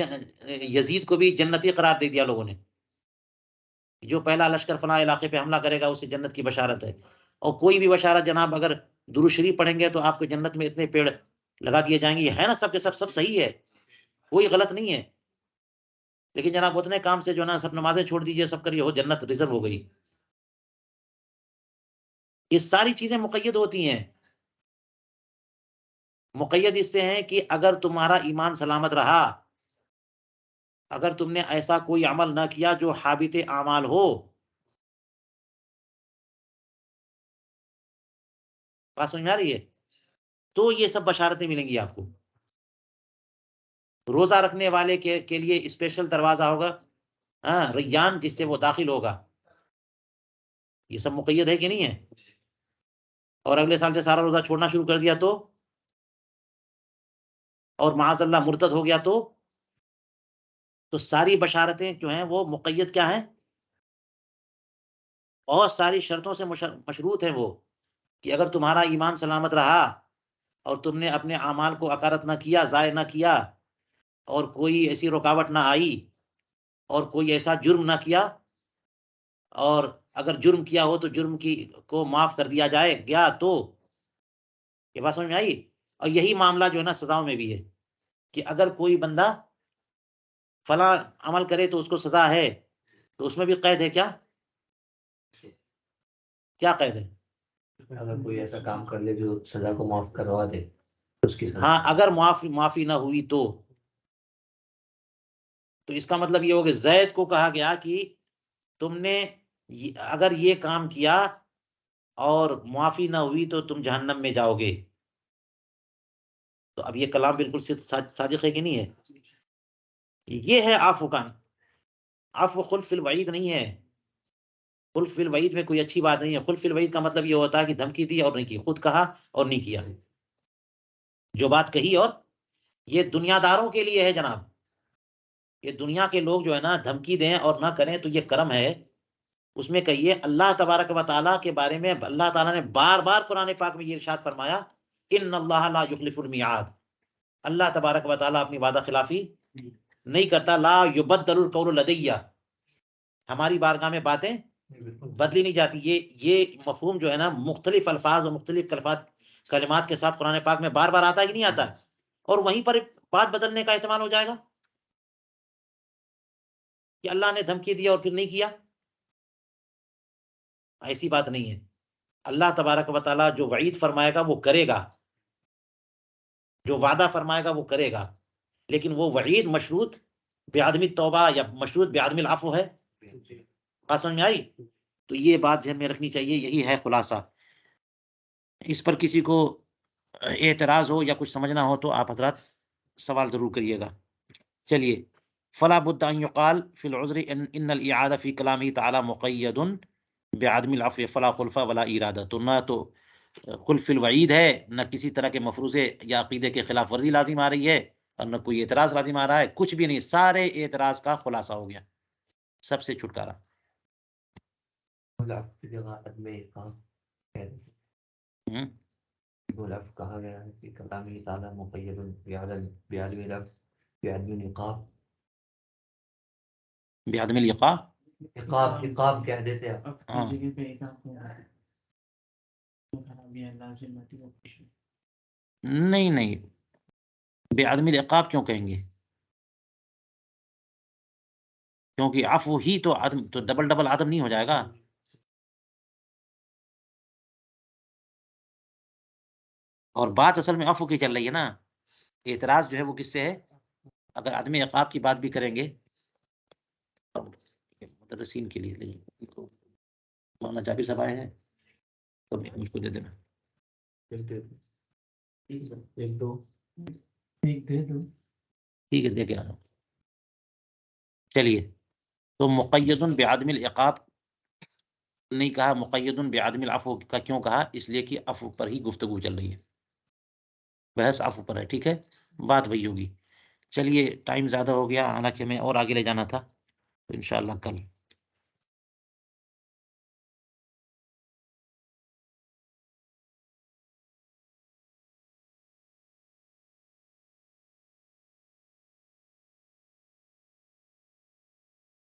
یزید کو بھی جنتی قرار دے دیا لوگوں نے، جو پہلا لشکر فلاں علاقے پہ حملہ کرے گا اسے جنت کی بشارت ہے۔ اور کوئی بھی بشارت جناب اگر درود شریف پڑھیں گے تو آپ کو جنت میں اتنے پیڑ لگا دیے جائیں گے، یہ ہے نا سب کے سب صحیح ہے، کوئی غلط نہیں ہے، لیکن جناب اتنے کام سے جو ہے نا سب نمازیں چھوڑ دیجئے، سب کریے، ہو جنت ریزرو ہو گئی۔ یہ ساری چیزیں مقید ہوتی ہیں، مقید اس سے ہیں کہ اگر تمہارا ایمان سلامت رہا، اگر تم نے ایسا کوئی عمل نہ کیا جو حابط اعمال ہو، بات سمجھ میں آ رہی ہے، تو یہ سب بشارتیں ملیں گی آپ کو۔ روزہ رکھنے والے کے لیے اسپیشل دروازہ ہوگا، ریان، جس سے وہ داخل ہوگا، یہ سب مقید ہے کہ نہیں ہے؟ اور اگلے سال سے سارا روزہ چھوڑنا شروع کر دیا تو، اور معاذ اللہ مرتد ہو گیا تو ساری بشارتیں جو ہیں وہ مقید کیا ہیں؟ بہت ساری شرطوں سے مشروط ہیں وہ، کہ اگر تمہارا ایمان سلامت رہا اور تم نے اپنے اعمال کو اکارت نہ کیا، ضائع نہ کیا، اور کوئی ایسی رکاوٹ نہ آئی، اور کوئی ایسا جرم نہ کیا، اور اگر جرم کیا ہو تو جرم کو معاف کر دیا جائے گیا، تو یہ بات سمجھ میں آئی؟ اور یہی معاملہ جو ہے نا سزاؤں میں بھی ہے، کہ اگر کوئی بندہ فلاں عمل کرے تو اس کو سزا ہے، تو اس میں بھی قید ہے، کیا قید ہے؟ اگر کوئی ایسا کام کر لے جو سزا کو معاف کروا دے اس کی سزا، ہاں، اگر معافی نہ ہوئی تو اس کا مطلب یہ ہوگا زید کو کہا گیا کہ تم نے اگر یہ کام کیا اور معافی نہ ہوئی تو تم جہنم میں جاؤ گے، تو اب یہ کلام بالکل صادق ہے کہ نہیں ہے؟ یہ ہے عفو کا، عفو خلف الوعید نہیں ہے، خلف الوعید میں کوئی اچھی بات نہیں ہے۔ خلف الوعید کا مطلب یہ ہوتا ہے کہ دھمکی دی اور نہیں کی، خود کہا اور نہیں کیا، جو بات کہی، اور یہ دنیا داروں کے لیے ہے جناب، یہ دنیا کے لوگ جو ہے نا دھمکی دیں اور نہ کریں تو یہ کرم ہے، اس میں کہیے اللہ تبارک و تعالیٰ کے بارے میں اللہ تعالیٰ نے بار بار قرآن پاک میں یہ ارشاد فرمایا، ان اللہ لا یخلف المیعاد، اللہ تبارک و تعالیٰ اپنی وعدہ خلافی نہیں کرتا، لا یبدل القول لدیہ، ہماری بارگاہ میں باتیں بدلی نہیں جاتی۔ یہ مفہوم جو ہے نا مختلف الفاظ اور مختلف کلمات کے ساتھ قرآن پاک میں بار بار آتا ہے کہ نہیں آتا ہے؟ اور وہیں پر بات بدلنے کا احتمال ہو جائے گا کہ اللہ نے دھمکی دیا اور پھر نہیں کیا، ایسی بات نہیں ہے۔ اللہ تبارک و تعالیٰ جو وعید فرمائے گا وہ کرے گا، جو وعدہ فرمائے گا وہ کرے گا، لیکن وہ وعید مشروط بعدم توبہ یا مشروط بعدم العفو ہے، بات سمجھ میں آئی؟ تو یہ بات ذہن میں رکھنی چاہیے، یہی ہے خلاصہ۔ اس پر کسی کو اعتراض ہو یا کچھ سمجھنا ہو تو آپ حضرات سوال ضرور کریے گا۔ چلیے، فلا بد ان يقال في العذر ان الاعاده في كلامه تعالى مقید بعدم العفو فلا خلف ولا ارادہ، تو نہ تو خلف الوعید ہے، نہ کسی طرح کے مفروضے یا عقیدے کے خلاف ورزی لازم آ رہی ہے، اور نہ کوئی اعتراض لازم آ رہا ہے، کچھ بھی نہیں، سارے اعتراض کا خلاصہ ہو گیا، سب سے چھٹکارا۔ آپ کی جگہ میں کہاں ہم، لفظ کہا گیا ہے کہ کلام تعالیٰ مقید بعدم لفظ بعدم نقاب بعدم الإيقاع. عقاب کہہ دیتے ہیں. ہاں نہیں نہیں، بعدم العقاب کیوں کہیں گے؟ کیونکہ عفو ہی تو عدم، تو ڈبل ڈبل عدم نہیں ہو جائے گا. اور بات اصل میں عفو کی چل رہی ہے نا. اعتراض جو ہے وہ کس سے ہے؟ اگر عدم عقاب کی بات بھی کریں گے مدرسین کے لیے، لیکن مولانا جابر صاحب آئے ہیں تو مجھ کو دے دینا. ایک دو ٹھیک ہے، دے کے آ رہا ہوں. چلیے، تو مقید بعدم العقاب نہیں کہا، مقید بعدم العفو کا کیوں کہا؟ اس لیے کہ عفو پر ہی گفتگو چل رہی ہے، بحث عفو پر ہے. ٹھیک ہے، بات وہی ہوگی. چلیے، ٹائم زیادہ ہو گیا، حالانکہ میں اور آگے لے جانا تھا، تو انشاءاللہ کل